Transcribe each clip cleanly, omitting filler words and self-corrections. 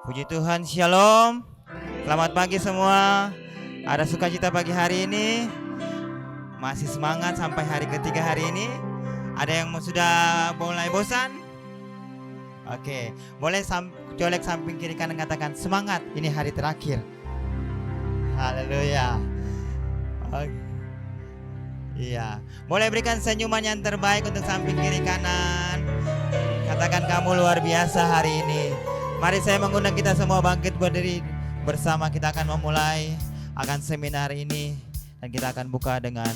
Puji Tuhan, shalom. Selamat pagi semua. Ada sukacita pagi hari ini? Masih semangat sampai hari ketiga hari ini? Ada yang sudah mulai bosan? Oke, boleh colek samping kiri kanan katakan semangat, ini hari terakhir. Haleluya. Iya, boleh berikan senyuman yang terbaik untuk samping kiri kanan. Katakan kamu luar biasa hari ini. Mari saya mengundang kita semua bangkit berdiri bersama. Kita akan memulai akan seminar ini dan kita akan buka dengan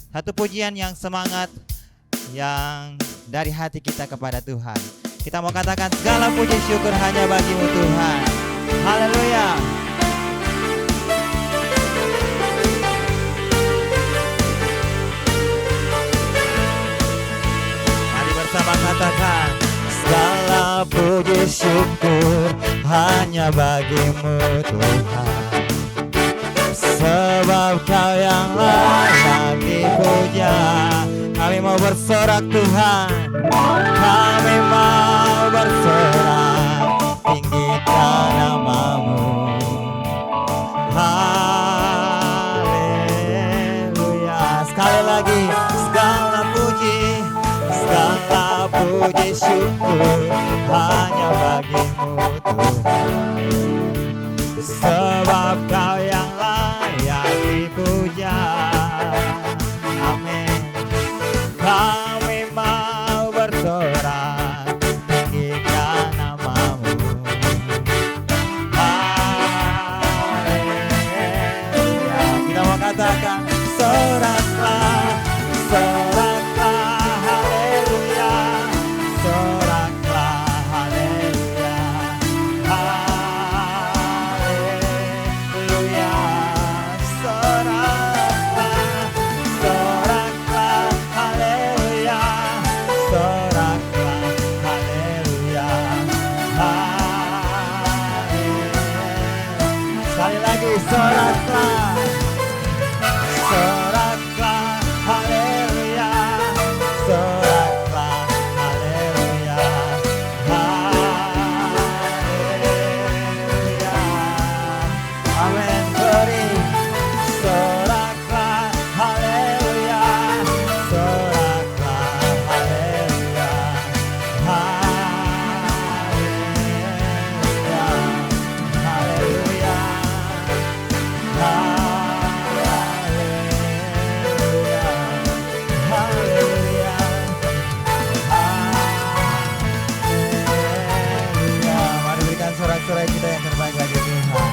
satu pujian yang semangat yang dari hati kita kepada Tuhan. Kita mau katakan segala puji syukur hanya bagi-Mu Tuhan. Haleluya. Mari bersama katakan segala puji syukur hanya bagi-Mu Tuhan, sebab Kau yang layak dipuja. Kami mau bersorak Tuhan, kami mau bersorak, tinggikan nama-Mu. Haleluya. Sekali lagi, segala puji syukur hanya bagi-Mu Tuhan, sebab Kau yang layak dipuja. Amin. Kami mau bersorak, tinggikan nama-Mu. Haleluya. Kita mau katakan soraklah, soraklah, haleluya. Soraklah, haleluya. Haleluya. Soraklah, soraklah, haleluya. Soraklah, haleluya. Haleluya. Sekali lagi, soraklah, soraklah, haleluya. Soraklah, haleluya. Haleluya. Amin. Glory. Soraklah, haleluya. Soraklah, haleluya. Haleluya. Haleluya. Haleluya. Haleluya. Mari berikan sorak-sorai kita yang terbaik bagi Tuhan.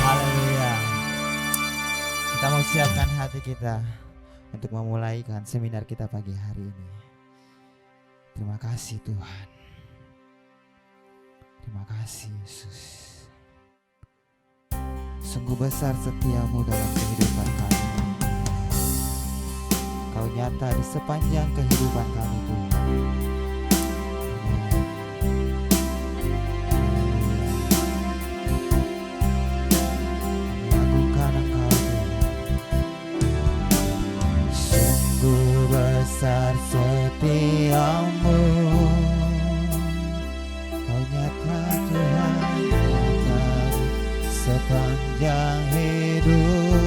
Haleluya. Kita mau siapkan hati kita untuk memulaikan seminar kita pagi hari ini. Terima kasih Tuhan. Terima kasih Yesus. Sungguh besar setiamu dalam kehidupan kami. Kau nyata di sepanjang kehidupan kami Tuhan. Mengagungkan Engkau Tuhan. Sungguh besar setiamu. Kau nyata Tuhan, nyata di sepanjang hidupku.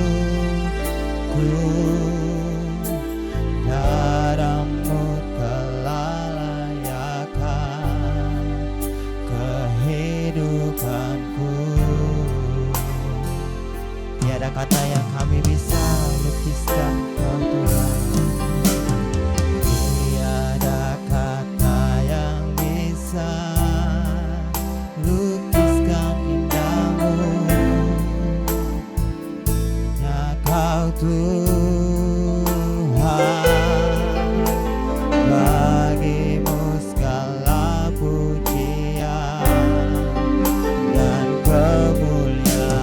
Darah-Mu telah layakkan kehidupanku. Tiada kata yang kami bisa lukiskan Kau Tuhan. Tiada kata yang bisa lukiskan indah-Mu. Ya Kau Tuhan, bagi-Mu segala pujian dan kemuliaan.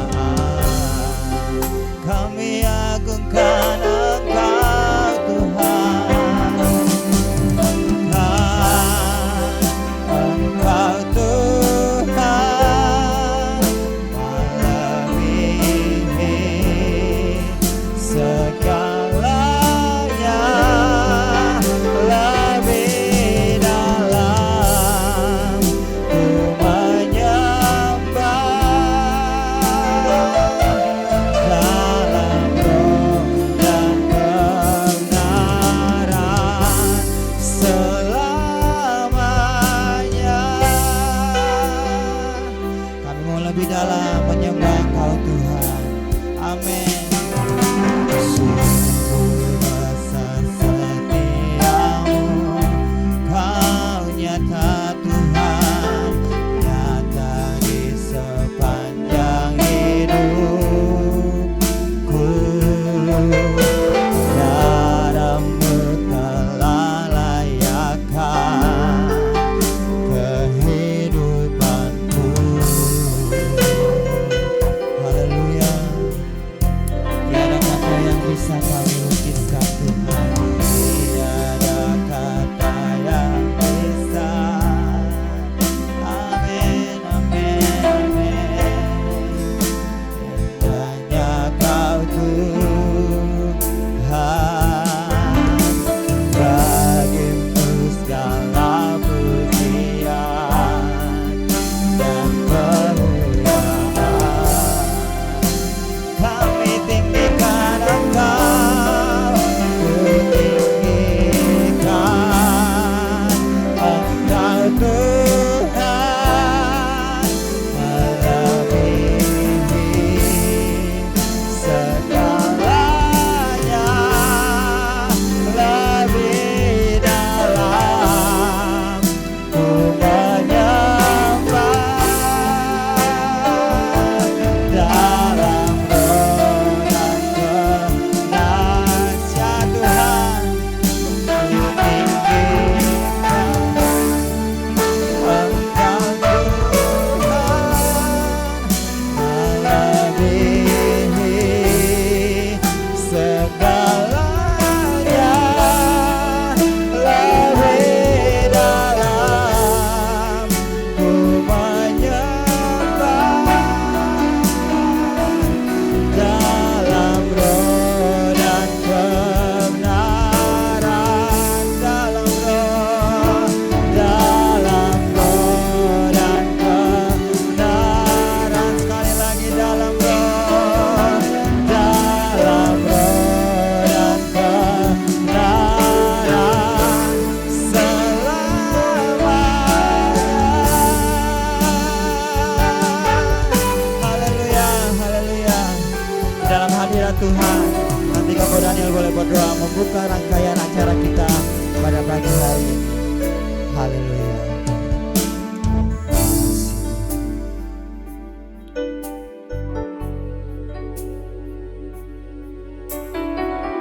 Kami agungkan Engkau. Tuhan nyata di sepanjang hidupku. Darah-Mu telah layakkan kehidupanku. Haleluya. Tiada kata yang bisa kami lukiskan Tuhan. Tiada kata yang bisa. Amin, amin, amin. Indahnya Kau Tuhan, bagimu segala pujian dan kemuliaan. Kami tinggikan Engkau, ku tinggikan Engkau Tuhan, melebihi segalanya, lebih dalam ku menyembah. Dalam roh dan kebenaran Tuhan, ku tinggikan Engkau Tuhan, melebihi segalanya, lebih dalam ku menyembah. Dalam roh dan kebenaran, dalam roh dan kebenaran, sekali lagi dalam roh dan kebenaran selamanya. Haleluya, haleluya. Dalam hadirat Tuhan, nanti Kau Daniel boleh berdoa membuka rangkaian acara kita pada pagi hari ini. Haleluya.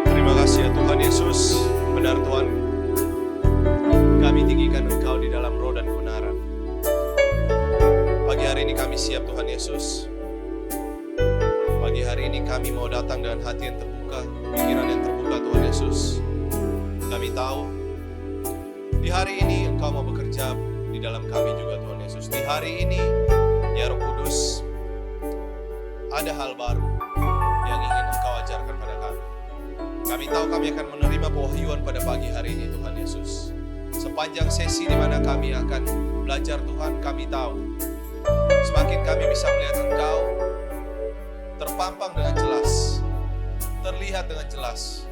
Terima kasih ya Tuhan Yesus. Benar Tuhan, kami tinggikan Engkau di dalam roh dan kebenaran. Pagi hari ini kami siap Tuhan Yesus. Pagi hari ini kami mau datang dengan hati yang terbuka, pikiran yang terbuka Tuhan Yesus. Kami tahu di hari ini Engkau mau bekerja di dalam kami juga Tuhan Yesus. Di hari ini ya Roh Kudus, ada hal baru yang ingin Engkau ajarkan pada kami. Kami tahu kami akan menerima pewahyuan pada pagi hari ini Tuhan Yesus. Sepanjang sesi di mana kami akan belajar Tuhan, kami tahu semakin kami bisa melihat Engkau terpampang dengan jelas, terlihat dengan jelas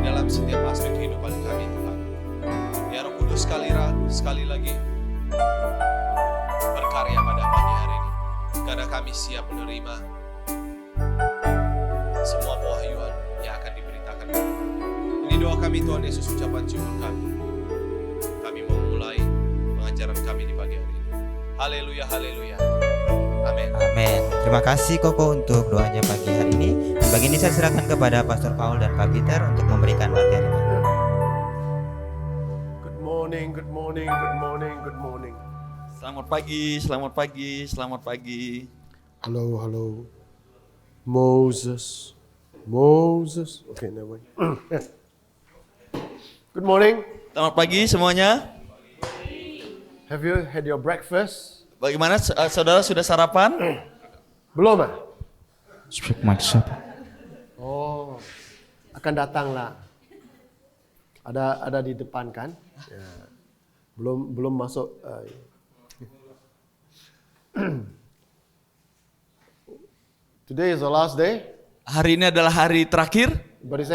dalam setiap aspek kehidupan kami Tuhan. Ya Roh Kudus sekali lagi berkarya pada pagi hari ini, karena kami siap menerima semua pewahyuan yang akan diberitakan. Ini doa kami Tuhan Yesus, ucapan syukur kami. Kami mau mulai pengajaran kami di pagi hari ini. Haleluya, haleluya. Amin. Amin. Terima kasih Koko untuk doanya pagi hari ini. Bagi ini saya serahkan kepada Pastor Paul dan Pak Peter untuk memberikan materi. Good morning, good morning, good morning, good morning. Selamat pagi, selamat pagi, selamat pagi. Hello, hello. Moses. Okay, never mind. Good morning. Selamat pagi semuanya. Have you had your breakfast? Bagaimana saudara sudah sarapan? Belum ah? Speak myself. Oh, akan datang lah. Ada di depan kan? Ya. Belum masuk. Today is the last day, Hari ini adalah hari terakhir, but it's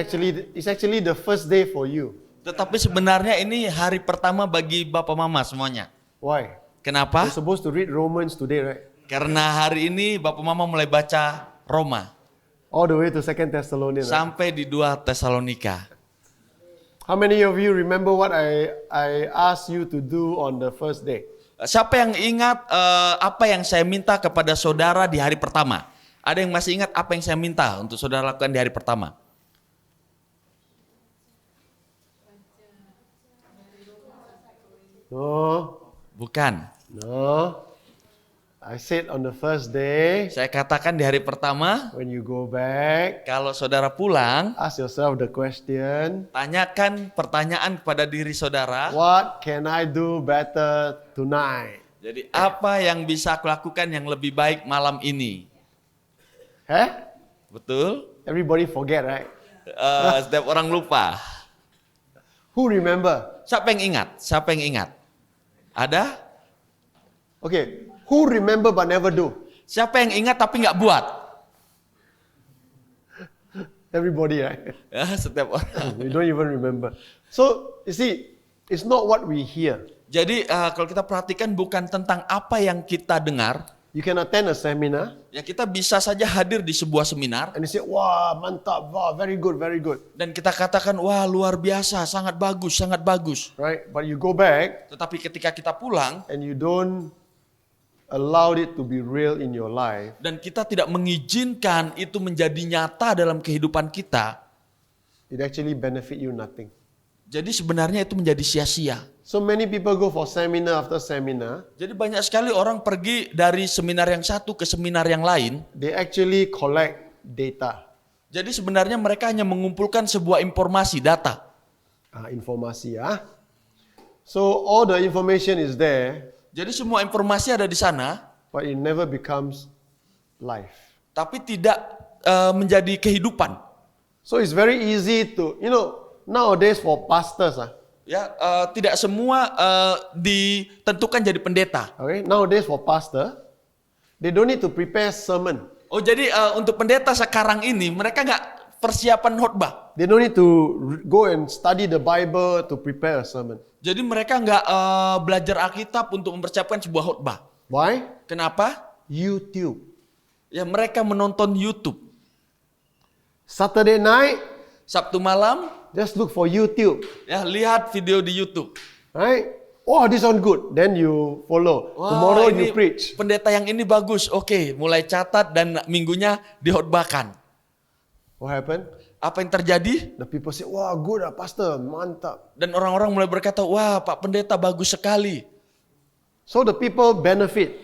actually the first day for you. tetapi sebenarnya ini hari pertama bagi Bapak Mama semuanya. Why? Kenapa? You're supposed to read Romans today, right? Karena hari ini Bapak Mama mulai baca Roma All the way to 2 Thessalonians. Right? sampai di 2 Tesalonika. How many of you remember what I asked you to do on the first day? Siapa yang ingat apa yang saya minta kepada saudara di hari pertama? Ada yang masih ingat apa yang saya minta untuk saudara lakukan di hari pertama? No, Bukan. no. I said on the first day, Saya katakan di hari pertama, when you go back, kalau saudara pulang, ask yourself the question, tanyakan pertanyaan kepada diri saudara. what can I do better tonight? Jadi apa yang bisa aku lakukan yang lebih baik malam ini? Betul? Everybody forget, right? Setiap orang lupa. Who remember? Siapa yang ingat? Siapa yang ingat? Ada? Okay, who remember but never do? Siapa yang ingat tapi nggak buat? Everybody, right? Ya, setiap orang. We don't even remember. So, you see, it's not what we hear. Jadi kalau kita perhatikan bukan tentang apa yang kita dengar, You can attend a seminar ya kita bisa saja hadir di sebuah seminar and you say, wah, mantap, wah, very good, very good. dan kita katakan wah luar biasa, sangat bagus, sangat bagus. Right? But you go back Tetapi ketika kita pulang and you don't allow it to be real in your life, dan kita tidak mengizinkan itu menjadi nyata dalam kehidupan kita, it actually benefit you nothing. jadi sebenarnya itu menjadi sia-sia. So many people go for seminar after seminar. Jadi banyak sekali orang pergi dari seminar yang satu ke seminar yang lain. They actually collect data, Jadi sebenarnya mereka hanya mengumpulkan sebuah informasi, data. informasi. So all the information is there, Jadi semua informasi ada di sana, but it never becomes life. tapi tidak menjadi kehidupan. So it's very easy to, nowadays for pastors, Ya, tidak semua ditentukan jadi pendeta. okay, nowadays for pastor, they don't need to prepare sermon. Oh, jadi untuk pendeta sekarang ini mereka nggak persiapan khotbah. They don't need to go and study the Bible to prepare a sermon. Jadi mereka nggak belajar Alkitab untuk mempersiapkan sebuah khotbah. Why? Kenapa? YouTube. Ya mereka menonton YouTube. Saturday night, Sabtu malam, just look for YouTube. ya lihat video di YouTube. Right? Oh, this one good. Then you follow. Wah, Tomorrow ini you preach. pendeta yang ini bagus. Oke, mulai catat dan minggunya dihotbahkan. What happened? Apa yang terjadi? The people say, wah, good, pastor, mantap. Dan orang-orang mulai berkata, wah Pak Pendeta bagus sekali. So the people benefit.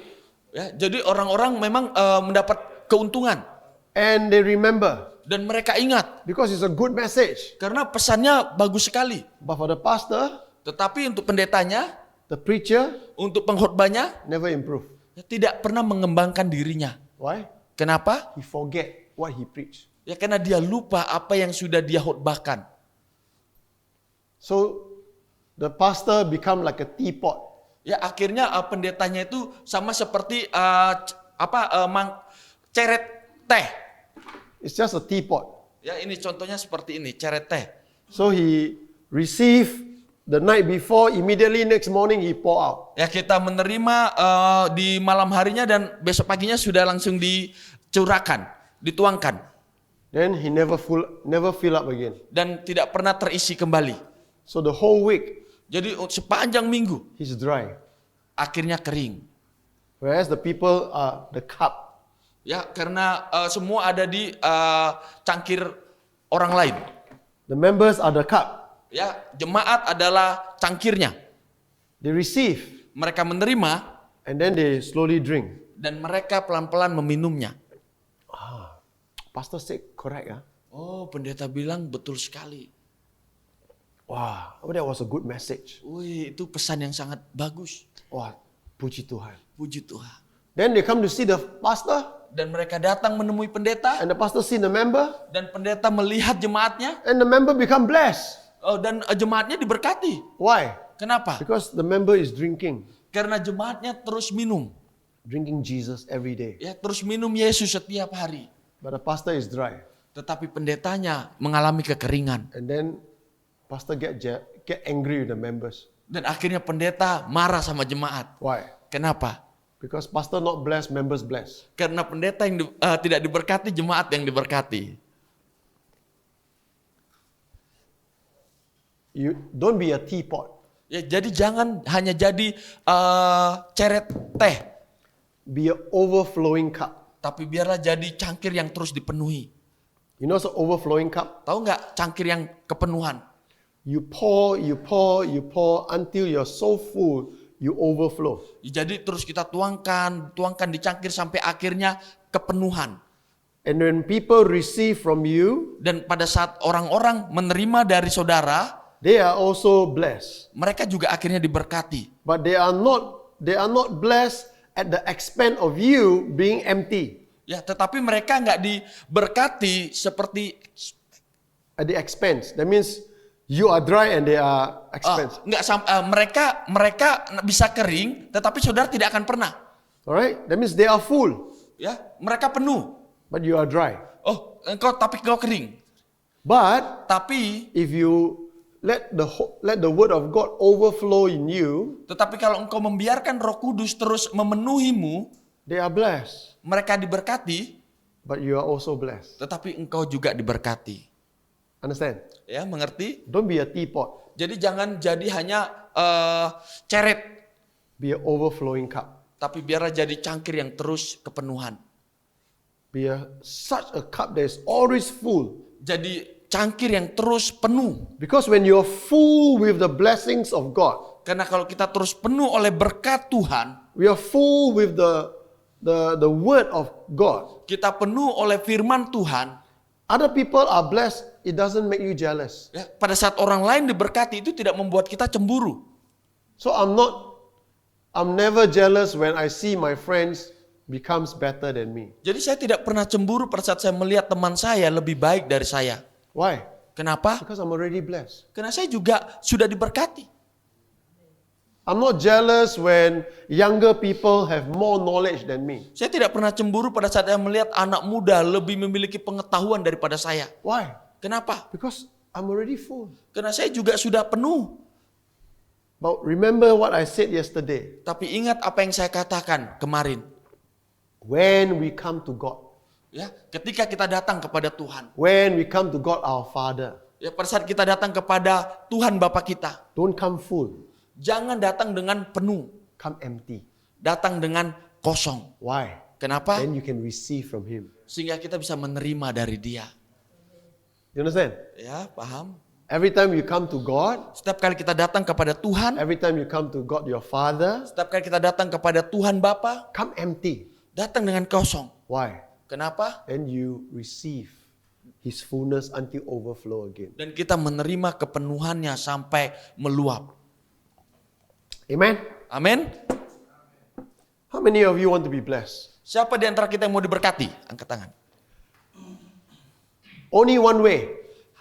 Ya, jadi orang-orang memang mendapat keuntungan. And they remember. Dan mereka ingat. Because it's a good message. Karena pesannya bagus sekali. But for the pastor, Tetapi untuk pendetanya, the preacher, untuk pengkhotbahnya, never improve. tidak pernah mengembangkan dirinya. Why? Kenapa? He forget what he preached. Ya karena dia lupa apa yang sudah dia khotbahkan. So the pastor become like a teapot. Ya akhirnya pendetanya itu sama seperti ceret teh. It's just a teapot. Ya ini contohnya seperti ini, ceret teh. So he receive the night before, immediately next morning he pour out. Ya kita menerima di malam harinya dan besok paginya sudah langsung dicurahkan, dituangkan Then he never fill up again. dan tidak pernah terisi kembali. So the whole week Jadi sepanjang minggu he's dry. akhirnya kering. Whereas the people are the cup. Ya karena semua ada di cangkir orang lain. The members are the cup. Ya jemaat adalah cangkirnya. They receive Mereka menerima and then they slowly drink. dan mereka pelan-pelan meminumnya. Pastor said correct, Oh, pendeta bilang betul sekali. Wow, that was a good message. Wih, itu pesan yang sangat bagus. Wah, puji Tuhan. Puji Tuhan. Then they come to see the pastor, Dan mereka datang menemui pendeta and the pastor see the member, dan pendeta melihat jemaatnya. and the member become blessed. Oh, dan jemaatnya diberkati. Why? Kenapa? Because the member is drinking Karena jemaatnya terus minum. Jesus every day. Ya, terus minum Yesus setiap hari. But the pastor is dry. Tetapi pendetanya mengalami kekeringan. And then pastor get angry with the members. Dan akhirnya pendeta marah sama jemaat. Why? Kenapa? Because pastor not blessed, members blessed. Karena pendeta yang tidak diberkati, jemaat yang diberkati. you don't be a teapot. Ya, jadi jangan hanya jadi ceret teh, Be an overflowing cup. tapi biarlah jadi cangkir yang terus dipenuhi. You know what's an overflowing cup? Tahu nggak cangkir yang kepenuhan? You pour until you're so full, you overflow. Jadi terus kita tuangkan di cangkir sampai akhirnya kepenuhan. And when people receive from you, Dan pada saat orang-orang menerima dari saudara, they are also blessed. mereka juga akhirnya diberkati. But they are not blessed at the expense of you being empty. Ya, tetapi mereka nggak diberkati seperti At the expense. That means you are dry and they are expense. mereka bisa kering, tetapi saudara tidak akan pernah. Alright? That means they are full, Ya, mereka penuh. but you are dry. Oh, tapi engkau kering. But Tapi if you let the word of God overflow in you, Tetapi kalau engkau membiarkan Roh Kudus terus memenuhimu, they are blessed. mereka diberkati, But you are also blessed. tetapi engkau juga diberkati. Understand? Ya, mengerti? Don't be a teapot. Jadi jangan jadi hanya ceret, Be an overflowing cup. tapi biarlah jadi cangkir yang terus kepenuhan. Be such a cup that is always full. Jadi cangkir yang terus penuh. Because when you're full with the blessings of God, Karena kalau kita terus penuh oleh berkat Tuhan, we are full with the word of God. kita penuh oleh firman Tuhan, Other people are blessed, it doesn't make you jealous. ya, pada saat orang lain diberkati itu tidak membuat kita cemburu. So I'm never jealous when I see my friends becomes better than me. Jadi saya tidak pernah cemburu pada saat saya melihat teman saya lebih baik dari saya. Why? Kenapa? Because I'm already blessed. Karena saya juga sudah diberkati. I'm not jealous when younger people have more knowledge than me. Saya tidak pernah cemburu pada saat saya melihat anak muda lebih memiliki pengetahuan daripada saya. Why? Kenapa? Because I'm already full. Karena saya juga sudah penuh. But remember what I said yesterday. Tapi ingat apa yang saya katakan kemarin. When we come to God, Ya, ketika kita datang kepada Tuhan. when we come to God our Father, Ya, pada saat kita datang kepada Tuhan Bapa kita. don't come full, Jangan datang dengan penuh. come empty. Datang dengan kosong. Why? Kenapa? Then you can receive from Him. Sehingga kita bisa menerima dari Dia. You understand? Ya, paham? Every time you come to God, Setiap kali kita datang kepada Tuhan, every time you come to God your Father, setiap kali kita datang kepada Tuhan Bapa, come empty. datang dengan kosong. Why? Kenapa? Then you receive His fullness until overflow again. Dan kita menerima kepenuhannya sampai meluap. Amen? Amin. How many of you want to be blessed? Siapa di antara kita yang mau diberkati? Angkat tangan. Only one way.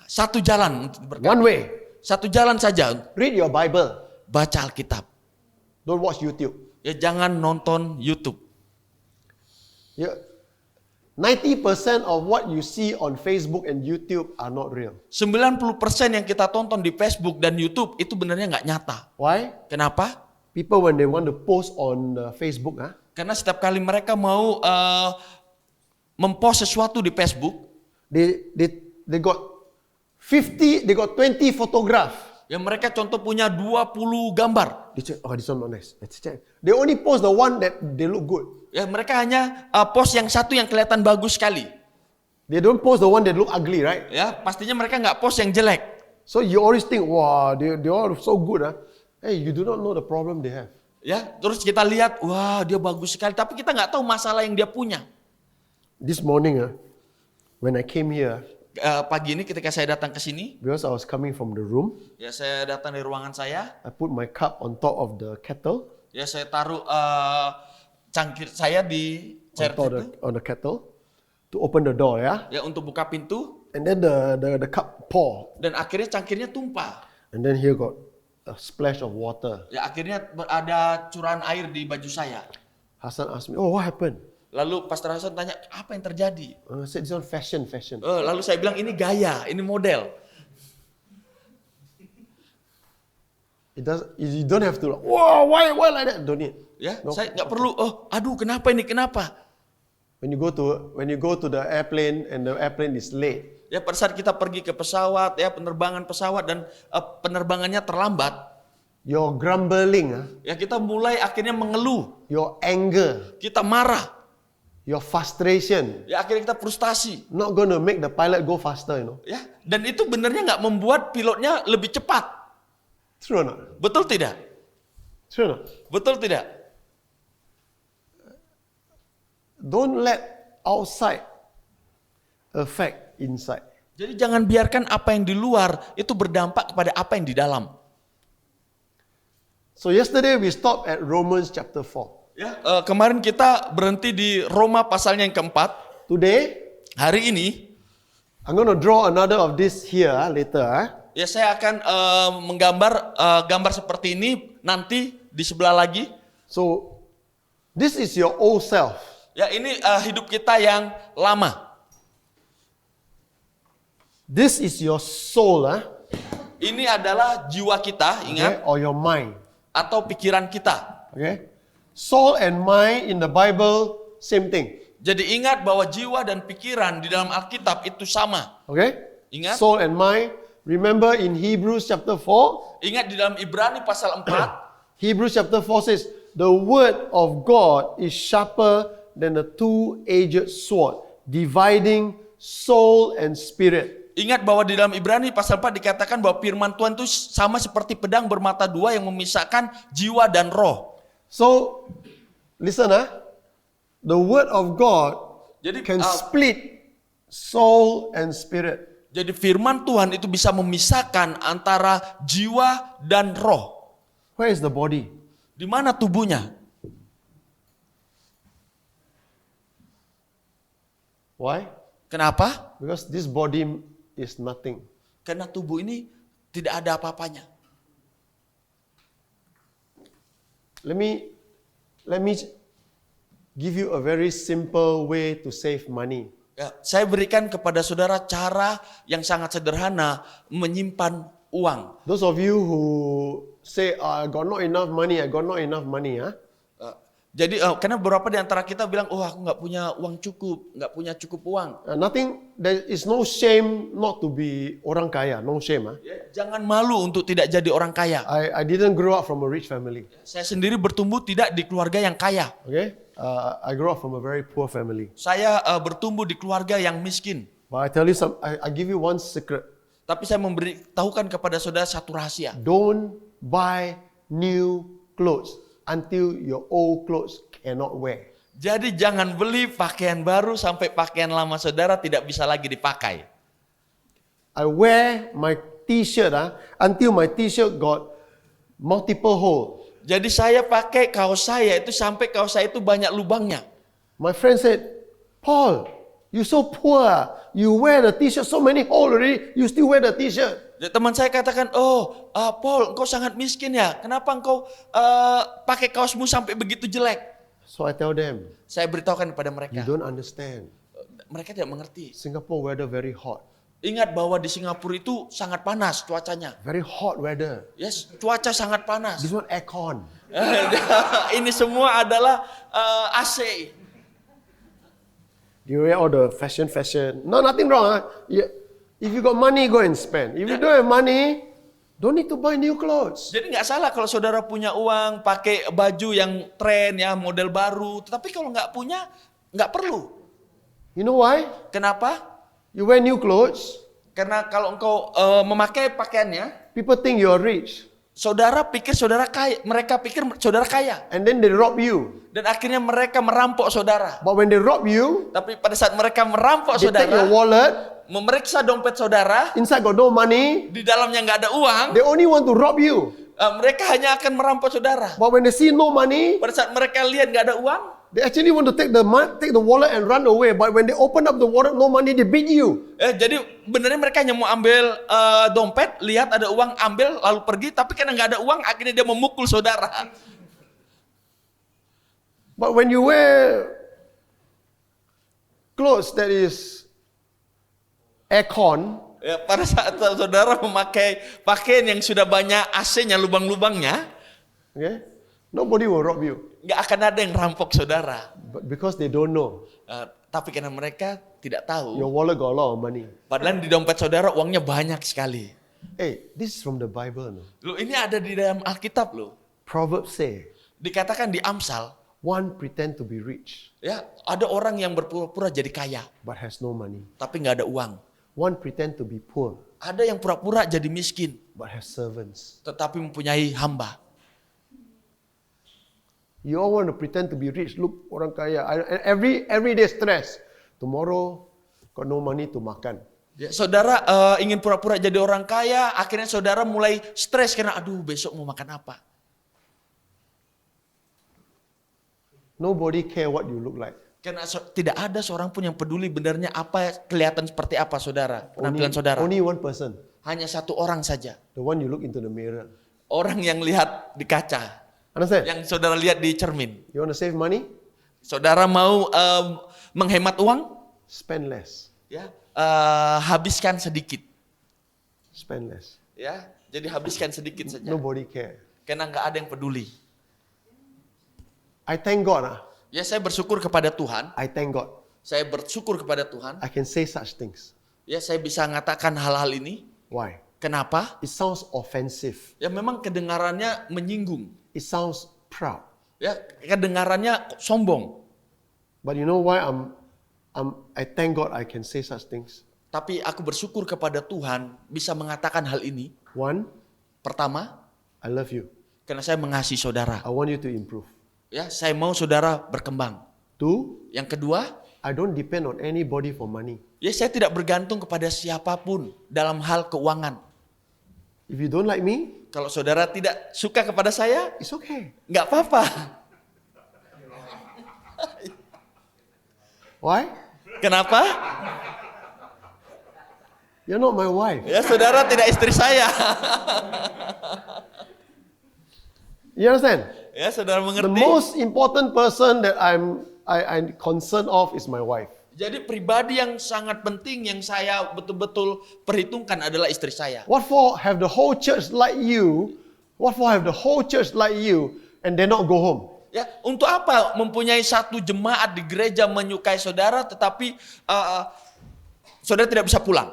Satu jalan untuk diberkati. One way. Satu jalan saja. Read your Bible. Baca Alkitab. Don't watch YouTube. Ya, jangan nonton YouTube. Yeah. 90% of what you see on Facebook and YouTube are not real. 90% yang kita tonton di Facebook dan YouTube itu benarnya nggak nyata. Why? Kenapa? People when they want to post on Facebook, Karena setiap kali mereka mau mempost sesuatu di Facebook, they got 20 photograph. ya mereka contoh punya 20 gambar. They check, oh, this one not nice. Let's check. They only post the one that they look good. Ya mereka hanya post yang satu yang kelihatan bagus sekali. They don't post the one that look ugly, right? Ya, pastinya mereka nggak post yang jelek. So you always think, wow, they all so good. Hey, you do not know the problem they have. Ya, terus kita lihat, wah dia bagus sekali, tapi kita nggak tahu masalah yang dia punya. This morning, when I came here, Pagi ini ketika saya datang ke sini, because I was coming from the room, ya saya datang dari ruangan saya, I put my cup on top of the kettle, ya saya taruh cangkir saya di chair itu, on the kettle, to open the door, yeah. ya untuk buka pintu, And then the cup pour, dan akhirnya cangkirnya tumpah. and then here got a splash of water. Ya akhirnya ada curahan air di baju saya. Hassan asked me, oh, what happened? Lalu Pastor Hasan tanya, apa yang terjadi? I said, this one fashion. Lalu saya bilang, ini gaya, ini model. You don't have to, wow, why like that? Don't need. Ya, No. saya nggak perlu. Aduh, kenapa ini? Kenapa? When you go to the airplane and the airplane is late, Ya pada saat kita pergi ke pesawat, ya penerbangan pesawat dan penerbangannya terlambat, your grumbling, ya kita mulai akhirnya mengeluh, your anger, kita marah, your frustration, ya akhirnya kita frustasi, not going to make the pilot go faster, you know. ya. Dan itu benernya nggak membuat pilotnya lebih cepat, True or not? betul tidak? True or not? Betul tidak? Don't let outside affect inside. Jadi jangan biarkan apa yang di luar itu berdampak kepada apa yang di dalam. So yesterday we stopped at Romans chapter 4. Ya, kemarin kita berhenti di Roma pasalnya yang keempat. Today, Hari ini, I'm going to draw another of this here later. ya saya akan menggambar gambar seperti ini nanti di sebelah lagi. So this is your old self. Ya ini hidup kita yang lama. This is your soul, Ini adalah jiwa kita, okay, ingat, or your mind. atau pikiran kita. Okay, soul and mind in the Bible same thing. Jadi ingat bahwa jiwa dan pikiran di dalam Alkitab itu sama. Okay, Ingat. soul and mind. Remember in Hebrews chapter 4. Ingat di dalam Ibrani pasal 4, Hebrews chapter 4 says, the word of God is sharper than a two-edged sword, dividing soul and spirit. ingat bahwa di dalam Ibrani pasal 4 dikatakan bahwa firman Tuhan itu sama seperti pedang bermata dua yang memisahkan jiwa dan roh. So, listen, the word of God Jadi can split soul and spirit. jadi firman Tuhan itu bisa memisahkan antara jiwa dan roh. Where is the body? Di mana tubuhnya? Why? Kenapa? Because this body is nothing. Karena tubuh ini tidak ada apa-apanya. Let me give you a very simple way to save money. Ya, saya berikan kepada saudara cara yang sangat sederhana menyimpan uang. Those of you who say, I got not enough money, Jadi karena beberapa di antara kita bilang, oh aku nggak punya uang cukup, nggak punya cukup uang. there is no shame not to be orang kaya, no shame. Ya, jangan malu untuk tidak jadi orang kaya. I didn't grow up from a rich family. Saya sendiri bertumbuh tidak di keluarga yang kaya. Okay, I grew up from a very poor family. Saya bertumbuh di keluarga yang miskin. But I tell you I give you one secret. Tapi saya memberitahukan kepada saudara satu rahasia. Don't buy new clothes until your old clothes cannot wear. Jadi jangan beli pakaian baru sampai pakaian lama saudara tidak bisa lagi dipakai. I wear my t-shirt until my t-shirt got multiple hole. Jadi saya pakai kaos saya itu sampai kaos saya itu banyak lubangnya. My friend said, Paul, you so poor. You wear the t-shirt so many hole already. You still wear the t-shirt. Jadi teman saya katakan, Paul, engkau sangat miskin ya. Kenapa engkau pakai kaosmu sampai begitu jelek? So I tell them, Saya beritahukan kepada you mereka. don't understand. Mereka tidak mengerti. Singapore weather very hot. Ingat bahwa di Singapura itu sangat panas cuacanya. Very hot weather. Yes, cuaca sangat panas. This one aircon. Ini semua adalah AC. You wear all the fashion. No, nothing wrong. If you got money, go and spend. If you don't have money, don't need to buy new clothes. Jadi nggak salah kalau saudara punya uang, pakai baju yang tren ya, model baru. Tetapi kalau nggak punya, nggak perlu. You know why? Kenapa? You wear new clothes, Karena kalau engkau memakai pakaiannya, people think you're rich. saudara pikir saudara kaya, mereka pikir saudara kaya. And then they rob you. Dan akhirnya mereka merampok saudara. But when they rob you, Tapi pada saat mereka merampok they take your saudara, wallet, memeriksa dompet saudara, inside got no money, di dalamnya nggak ada uang, they only want to rob you. mereka hanya akan merampok saudara. But when they see no money, Pada saat mereka lihat nggak ada uang, they actually want to take the wallet and run away. But when they open up the wallet, no money, they beat you. jadi benernya mereka hanya mau ambil dompet, lihat ada uang, ambil lalu pergi. Tapi karena nggak ada uang, akhirnya dia memukul saudara. But when you wear clothes that is aircon, Ya, pada saat saudara memakai pakaian yang sudah banyak AC-nya, lubang-lubangnya, okay, nobody will rob you. nggak akan ada yang rampok saudara. But because they don't know, Tapi karena mereka tidak tahu, your wallet got a lot of money. padahal di dompet saudara uangnya banyak sekali. Hey, this is from the Bible. No? Loh, ini ada di dalam Alkitab loh. Proverbs say, Dikatakan di Amsal, one pretend to be rich, ya, ada orang yang berpura-pura jadi kaya, but has no money. tapi nggak ada uang. One pretend to be poor, Ada yang pura-pura jadi miskin, but has servants. tetapi mempunyai hamba. You all want to pretend to be rich. Look, orang kaya. And every day stress. Tomorrow, got no money to makan. Ya, saudara ingin pura-pura jadi orang kaya, akhirnya saudara mulai stres karena aduh besok mau makan apa. Nobody care what you look like. Karena tidak ada seorang pun yang peduli benarnya apa, kelihatan seperti apa saudara, penampilan saudara. Only one person. Hanya satu orang saja. The one you look into the mirror. Orang yang lihat di kaca, Understand? yang saudara lihat di cermin. You want to save money? Saudara mau menghemat uang? Spend less. Ya, habiskan sedikit. Spend less. Ya, jadi habiskan sedikit saja. Nobody care. Karena nggak ada yang peduli. I thank God. Ya, saya bersyukur kepada Tuhan. I thank God. Saya bersyukur kepada Tuhan. I can say such things. Ya, saya bisa mengatakan hal-hal ini. Why? Kenapa? It sounds offensive. Ya, memang kedengarannya menyinggung. It sounds proud. Ya, kedengarannya sombong. But you know why I thank God I can say such things? Tapi aku bersyukur kepada Tuhan bisa mengatakan hal ini. One, Pertama, I love you. karena saya mengasihi saudara. I want you to improve. Ya, saya mau saudara berkembang. Two, Yang kedua, I don't depend on anybody for money. ya saya tidak bergantung kepada siapapun dalam hal keuangan. If you don't like me, Kalau saudara tidak suka kepada saya, it's okay. nggak apa-apa. Why? Kenapa? You're not my wife. Ya, saudara tidak istri saya. You understand? Ya, saudara The mengerti. most important person that I'm concerned of is my wife. Jadi pribadi yang sangat penting yang saya betul-betul perhitungkan adalah istri saya. What for have the whole church like you? What for have the whole church like you and they not go home? Ya, untuk apa mempunyai satu jemaat di gereja menyukai saudara tetapi saudara tidak bisa pulang?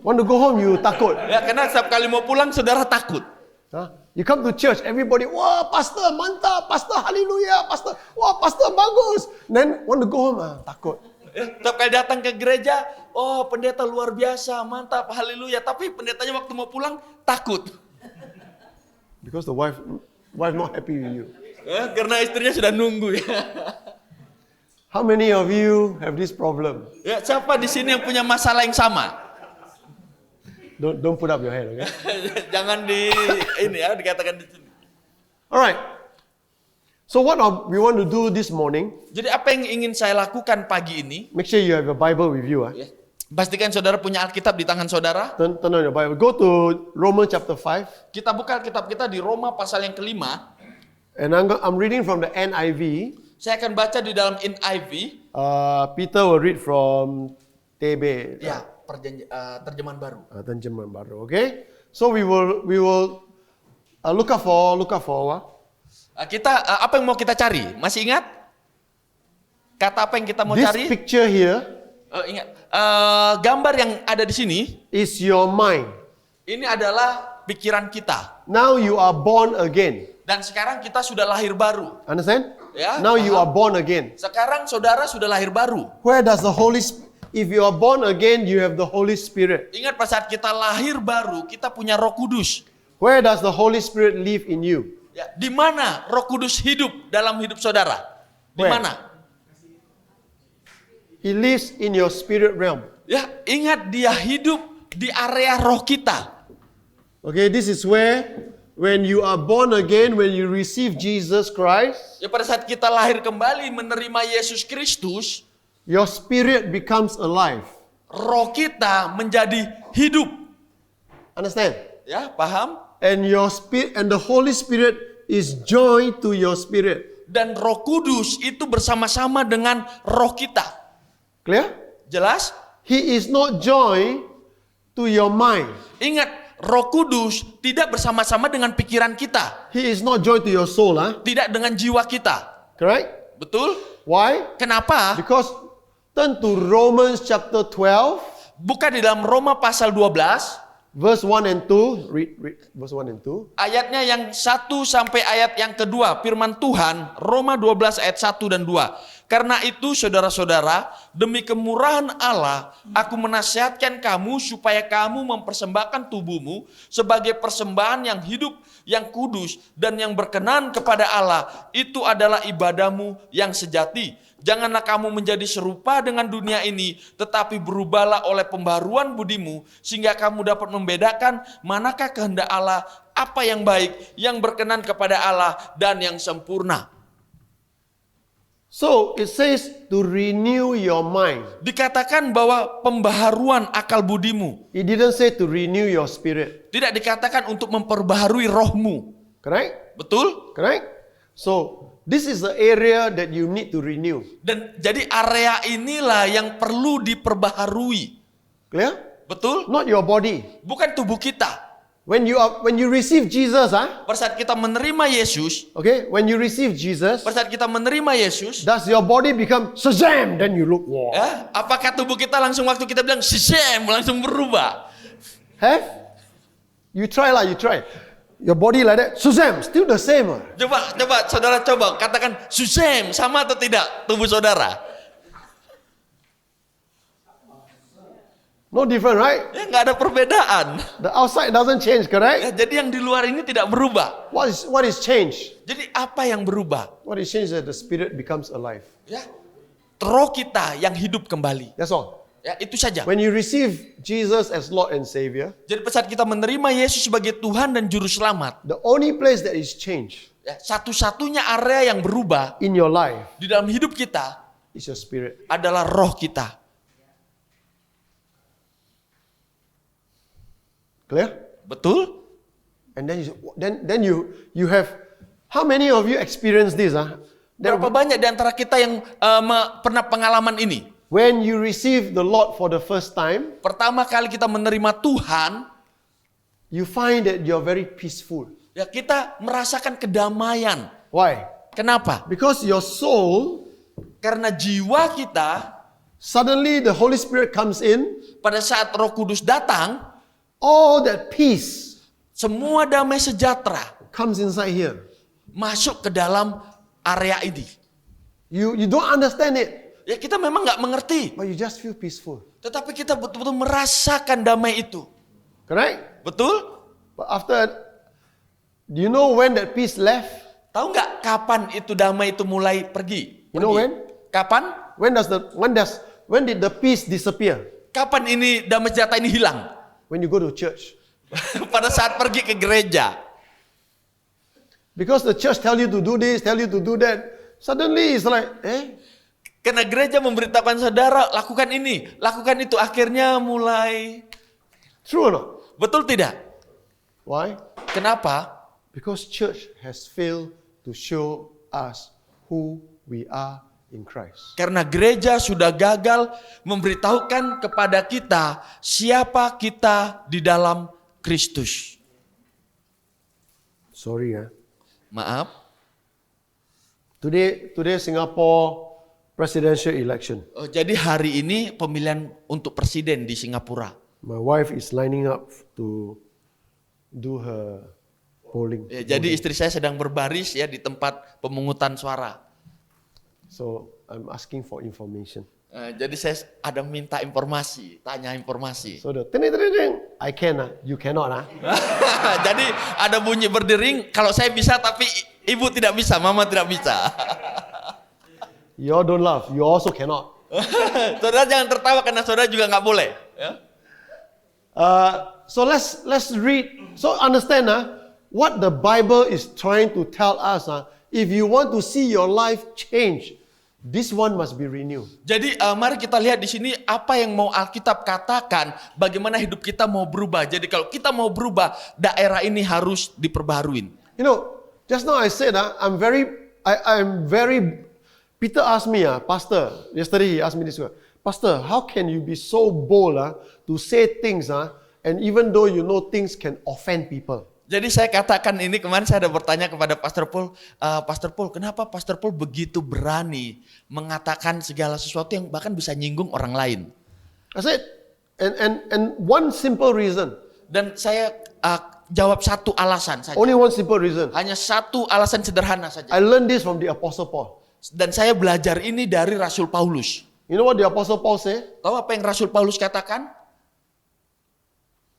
Want to go home, you takut. Ya, karena setiap kali mau pulang saudara takut. Huh? You come to church, everybody, wah, pastor, mantap, pastor, hallelujah, pastor, wah, pastor, bagus. Then want to go home, takut. Ya, setiap kali datang ke gereja, oh pendeta luar biasa, mantap, haleluya. Tapi pendetanya waktu mau pulang takut. Because the wife not happy with you. Ya, karena istrinya sudah nunggu ya. How many of you have this problem? Ya, siapa di sini yang punya masalah yang sama? Don't put up your hand, okay? Jangan dikatakan di sini. Alright. So what we want to do this morning, Jadi apa yang ingin saya lakukan pagi ini? make sure you have your Bible with you. Ya, pastikan saudara punya Alkitab di tangan saudara. Turn on your Bible. Go to Romans chapter 5. Kita buka Alkitab kita di Roma pasal yang kelima. And I'm reading from the NIV. Saya akan baca di dalam NIV. Peter will read from TB. Ya, terjemahan baru. Terjemahan baru. Okay? So we will look out for Kita apa yang mau kita cari? Masih ingat? Kata apa yang kita mau this cari? picture here Ingat. Gambar yang ada di sini, is your mind. ini adalah pikiran kita. Now you are born again. Dan sekarang kita sudah lahir baru. Understand? Ya, Now you paham. are born again. Sekarang saudara sudah lahir baru. Where does the if you are born again, you have the Holy Spirit. Ingat pada saat kita lahir baru, kita punya Roh Kudus. Where does the Holy Spirit live in you? Ya, di mana Roh Kudus hidup dalam hidup saudara? Di Where? mana? He lives in your spirit realm. Ya, ingat dia hidup di area roh kita. Okay, this is where when you are born again, when you receive Jesus Christ, Ya, pada saat kita lahir kembali menerima Yesus Kristus, your spirit becomes alive. roh kita menjadi hidup. Understand? Ya, paham? And your spirit and the Holy Spirit is joined to your spirit. Dan Roh Kudus itu bersama-sama dengan roh kita. Clear? Jelas? He is not joined to your mind. Ingat, Roh Kudus tidak bersama-sama dengan pikiran kita, He is not joined to your soul, tidak dengan jiwa kita. correct? Betul? Why? Kenapa? Because Turn to Romans chapter 12, Buka di dalam Roma pasal 12, verse 1 and 2. Read verse 1 and 2. ayatnya yang 1 sampai ayat yang kedua. Firman Tuhan, Roma 12 ayat 1 dan 2. Karena itu saudara-saudara, demi kemurahan Allah, aku menasihatkan kamu supaya kamu mempersembahkan tubuhmu sebagai persembahan yang hidup, yang kudus, dan yang berkenan kepada Allah. Itu adalah ibadahmu yang sejati. Janganlah kamu menjadi serupa dengan dunia ini, tetapi berubahlah oleh pembaruan budimu, sehingga kamu dapat membedakan manakah kehendak Allah, apa yang baik, yang berkenan kepada Allah, dan yang sempurna. So it says to renew your mind. Dikatakan bahwa pembaharuan akal budimu. It didn't say to renew your spirit. Tidak dikatakan untuk memperbaharui rohmu. Correct? Betul? Correct? So this is the area that you need to renew. Dan jadi area inilah yang perlu diperbaharui. Clear? Betul? Not your body. Bukan tubuh kita. When you receive Jesus, Pada saat kita menerima Yesus, okay, when you receive Jesus, pada saat kita menerima Yesus, does your body become shazam? Then you look, wow. apakah tubuh kita langsung waktu kita bilang sisem langsung berubah? Have? You try lah, you try. Your body like that, shazam, still the same. Coba saudara katakan susem sama atau tidak tubuh saudara? No different, right? Ya nggak ada perbedaan. The outside doesn't change, correct? Ya, jadi yang di luar ini tidak berubah. What is changed? Jadi apa yang berubah? What is changed is that the spirit becomes alive. Ya, roh kita yang hidup kembali. That's all. Ya, itu saja. When you receive Jesus as Lord and Savior, Jadi pada saat kita menerima Yesus sebagai Tuhan dan Juru Selamat, the only place that is changed ya, satu-satunya area yang berubah in your life di dalam hidup kita is your spirit. adalah roh kita. Clear? Betul? And then you have, how many of you experience this? Berapa banyak di antara kita yang pernah pengalaman ini? When you receive the Lord for the first time, Pertama kali kita menerima Tuhan, you find that you're very peaceful. ya kita merasakan kedamaian. Why? Kenapa? Because your soul, Karena jiwa kita suddenly the Holy Spirit comes in, pada saat Roh Kudus datang, all that peace semua damai sejahtera comes inside here. masuk ke dalam area ini. You don't understand it, Ya kita memang nggak mengerti, but you just feel peaceful. tetapi kita betul-betul merasakan damai itu. Correct? Betul? But after, do you know when that peace left? Tahu nggak kapan itu damai itu mulai pergi? You know Pergi. when? Kapan? When did the peace disappear? Kapan ini damai sejahtera ini hilang? When you go to church. Pada saat pergi ke gereja. Because the church tell you to do this, tell you to do that. Suddenly it's like, Karena gereja memberitakan saudara, lakukan ini, lakukan itu. Akhirnya mulai. true or not? Betul tidak? Why? Kenapa? Because church has failed to show us who we are in Christ. Karena gereja sudah gagal memberitahukan kepada kita siapa kita di dalam Kristus. Sorry, Maaf. Today Singapore presidential election. Jadi hari ini pemilihan untuk presiden di Singapura. My wife is lining up to do her polling. Ya, jadi istri saya sedang berbaris ya di tempat pemungutan suara. So I'm asking for information. Jadi saya ada minta informasi, tanya informasi. So the ting, I can, you cannot. Jadi ada bunyi berdering, kalau saya bisa tapi ibu tidak bisa, mama tidak bisa. You all don't laugh, you also cannot. Saudara jangan tertawa karena saudara juga nggak boleh. Ya. So let's read. So understand what the Bible is trying to tell us. If you want to see your life change, this one must be renewed. Jadi mari kita lihat di sini apa yang mau Alkitab katakan, bagaimana hidup kita mau berubah. Jadi kalau kita mau berubah, daerah ini harus diperbaharuin. You know, just now I said I'm very. Peter asked me, Pastor. Yesterday he asked me this one. Pastor, how can you be so bold to say things and even though you know things can offend people? Jadi saya katakan ini, kemarin saya ada bertanya kepada Pastor Paul, kenapa Pastor Paul begitu berani mengatakan segala sesuatu yang bahkan bisa nyinggung orang lain? I said, and one simple reason, Dan saya jawab satu alasan saja. only one simple reason. Hanya satu alasan sederhana saja. I learned this from the Apostle Paul. Dan saya belajar ini dari Rasul Paulus. You know what the Apostle Paul said? Tahu apa yang Rasul Paulus katakan?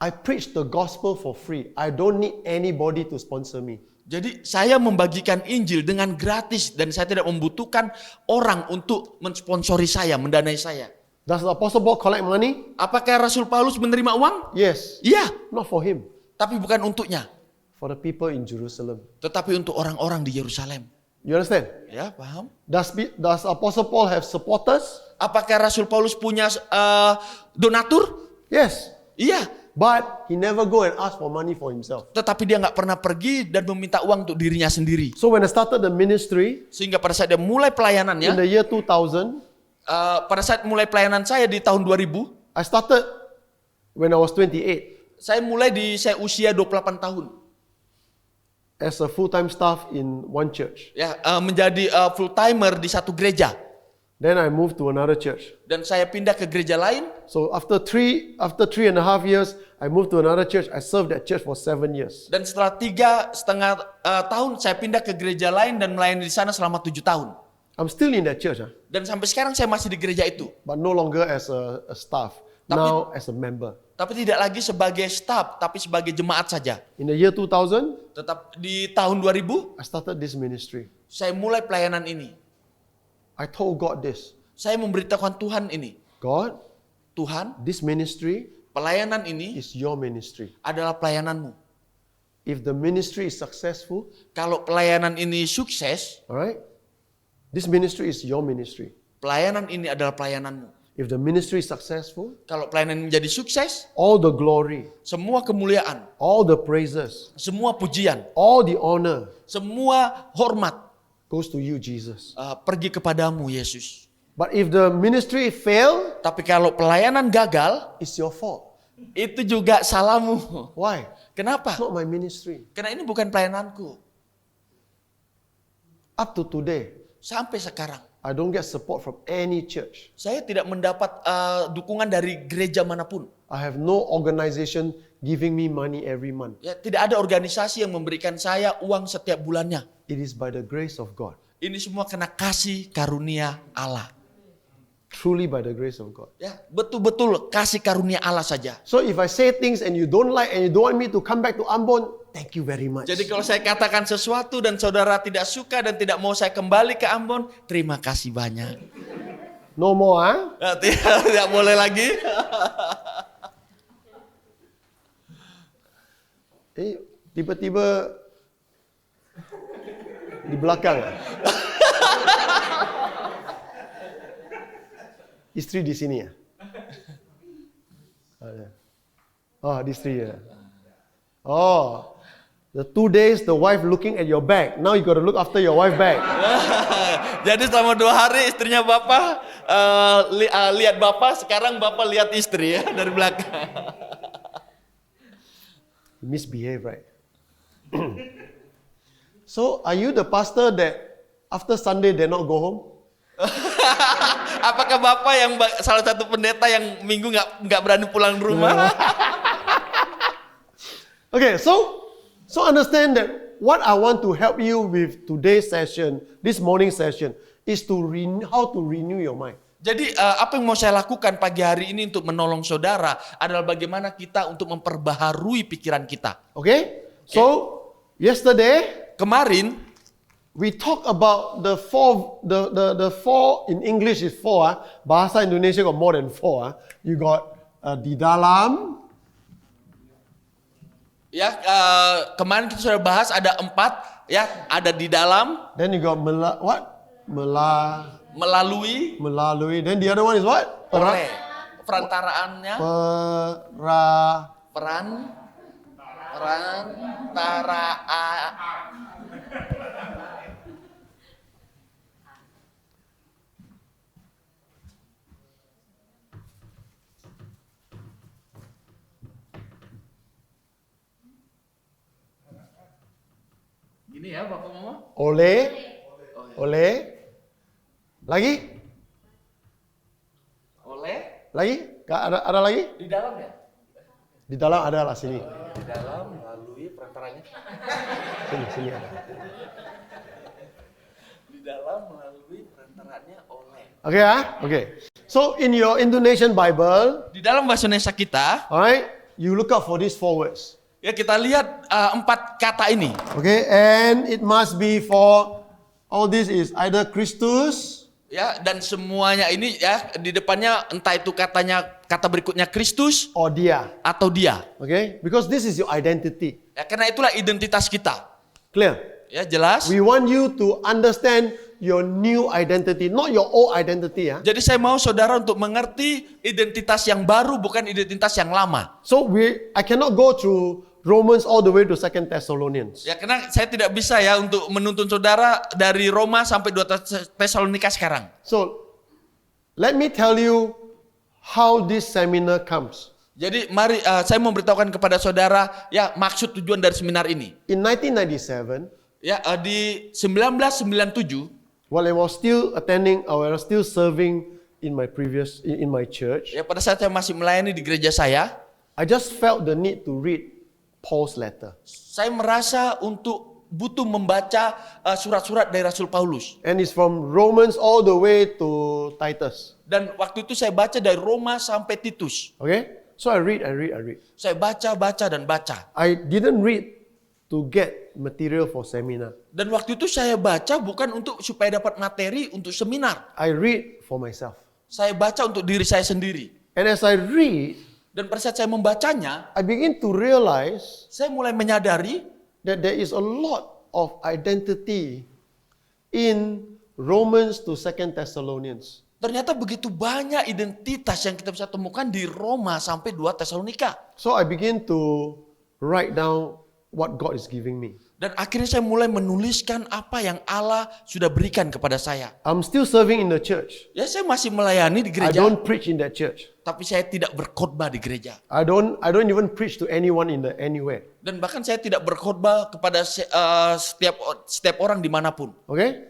I preach the gospel for free. I don't need anybody to sponsor me. Jadi saya membagikan Injil dengan gratis dan saya tidak membutuhkan orang untuk mensponsori saya, mendanai saya. Does the Apostle Paul collect money? Apakah Rasul Paulus menerima uang? Yes. Iya, Not for him, tapi bukan untuknya, for the people in Jerusalem. tetapi untuk orang-orang di Yerusalem. You understand? Ya, paham? Does Apostle Paul have supporters? Apakah Rasul Paulus punya donatur? Yes. Iya, But he never go and ask for money for himself. tetapi dia nggak pernah pergi dan meminta uang untuk dirinya sendiri. So when I started the ministry Sehingga pada saat dia mulai in pelayanannya, the year 2000, pada saat mulai pelayanan saya di tahun 2000, I started when I was 28 saya mulai di saya usia 28 tahun. as a full-time staff in one church. Ya, menjadi full timer di satu gereja. Then I moved to another church. Dan saya pindah ke gereja lain. So after 3.5 years, I moved to another church. I served that church for 7 years. Dan setelah 3,5 tahun saya pindah ke gereja lain dan melayani di sana selama 7 tahun. I'm still in that church, Dan sampai sekarang saya masih di gereja itu. but no longer as a staff. Now as a member. Tapi tidak lagi sebagai staf, tapi sebagai jemaat saja. In the year 2000, Tetap di tahun 2000 I started this ministry. saya mulai pelayanan ini. I told God this. Saya memberitahukan Tuhan ini. God, Tuhan, this ministry pelayanan ini is your ministry. adalah pelayananmu. If the ministry is successful, Kalau pelayanan ini sukses, all right, this ministry is your ministry. pelayanan ini adalah pelayananmu. If the ministry is successful, Kalau pelayanan ini menjadi sukses, all the glory, semua kemuliaan, all the praises, semua pujian, all the honor semua hormat goes to you, Jesus. pergi kepadamu, Yesus. But if the ministry fail, Tapi kalau pelayanan gagal, it's your fault. itu juga salahmu. Why? Kenapa? It's not my ministry. Karena ini bukan pelayananku. Up to today, Sampai sekarang, I don't get support from any church. saya tidak mendapat dukungan dari gereja manapun. I have no organization giving me money every month. Ya, tidak ada organisasi yang memberikan saya uang setiap bulannya. It is by the grace of God. Ini semua kena kasih karunia Allah. Truly by the grace of God. Ya, betul-betul kasih karunia Allah saja. So if I say things and you don't like and you don't want me to come back to Ambon, thank you very much. Jadi kalau saya katakan sesuatu dan saudara tidak suka dan tidak mau saya kembali ke Ambon, terima kasih banyak. No more, huh? Ya, tidak boleh lagi. Tiba-tiba di belakang. Istri di sini ya? Oh, di istri ya. Oh, the 2 days the wife looking at your back. Now you got to look after your wife back. Jadi selama 2 hari istrinya Bapak lihat Bapak, sekarang Bapak lihat istri ya dari belakang. Misbehave, right? So, are you the pastor that after Sunday they not go home? Apakah Bapak yang salah satu pendeta yang minggu nggak berani pulang rumah? Okay, so understand that what I want to help you with today's session, this morning session, is to how to renew your mind. Jadi apa yang mau saya lakukan pagi hari ini untuk menolong saudara adalah bagaimana kita untuk memperbaharui pikiran kita. Okay? So, yesterday Kemarin we talked about the four in English is four. Bahasa Indonesia got more than four. You got di dalam. ya kemarin kita sudah bahas ada 4 ya, ada di dalam, Then you got melalui, melalui. Then the other one is what? oleh, perantaraannya, perantaraan. Ini ya Bapak Mama. Oleh. Lagi? Oleh Lagi? Ada lagi? di dalam ya? Di dalam ada lah sini. Di dalam melalui perantaranya. Sini ada. Di dalam melalui perantaranya oleh. Okay, okay. So in your Indonesian Bible, Di dalam bahasa Indonesia kita, alright, you look out for these 4 words. ya kita lihat 4 kata ini. Okay, and it must be for all this is either Christus, Ya, dan semuanya ini ya di depannya entah itu kata berikutnya Kristus or dia. atau dia. Okay, because this is your identity. Ya, karena itulah identitas kita. Clear? Ya, jelas. We want you to understand your new identity, not your old identity. Jadi saya mau saudara untuk mengerti identitas yang baru bukan identitas yang lama. So I cannot go through Romans all the way to 2 Thessalonians. Ya, karena saya tidak bisa ya untuk menuntun saudara dari Roma sampai 2 Tesalonika sekarang. So let me tell you how this seminar comes. Jadi mari saya mau beritahukan kepada saudara ya maksud tujuan dari seminar ini. In 1997, Ya, di 1997 while I was still attending, I was still serving in my church, ya pada saat saya masih melayani di gereja saya, I just felt the need to read Paul's letter. saya merasa untuk butuh membaca surat-surat dari Rasul Paulus. And it's from Romans all the way to Titus. Dan waktu itu saya baca dari Roma sampai Titus. Okay? So I read. Saya baca dan baca. I didn't read to get material for seminar. Dan waktu itu saya baca bukan untuk supaya dapat materi untuk seminar. I read for myself. Saya baca untuk diri saya sendiri. And as I read, Dan pada saat saya membacanya, I begin to realize saya mulai menyadari that there is a lot of identity in Romans to 2 Thessalonians. ternyata begitu banyak identitas yang kita bisa temukan di Roma sampai 2 Tesalonika. So I begin to write down what God is giving me. Dan akhirnya saya mulai menuliskan apa yang Allah sudah berikan kepada saya. I'm still serving in the church. Ya, saya masih melayani di I gereja, don't preach in that church. tapi saya tidak berkhotbah di gereja. I don't even preach to anyone anywhere. Dan bahkan saya tidak berkhotbah kepada setiap orang dimanapun. Okay?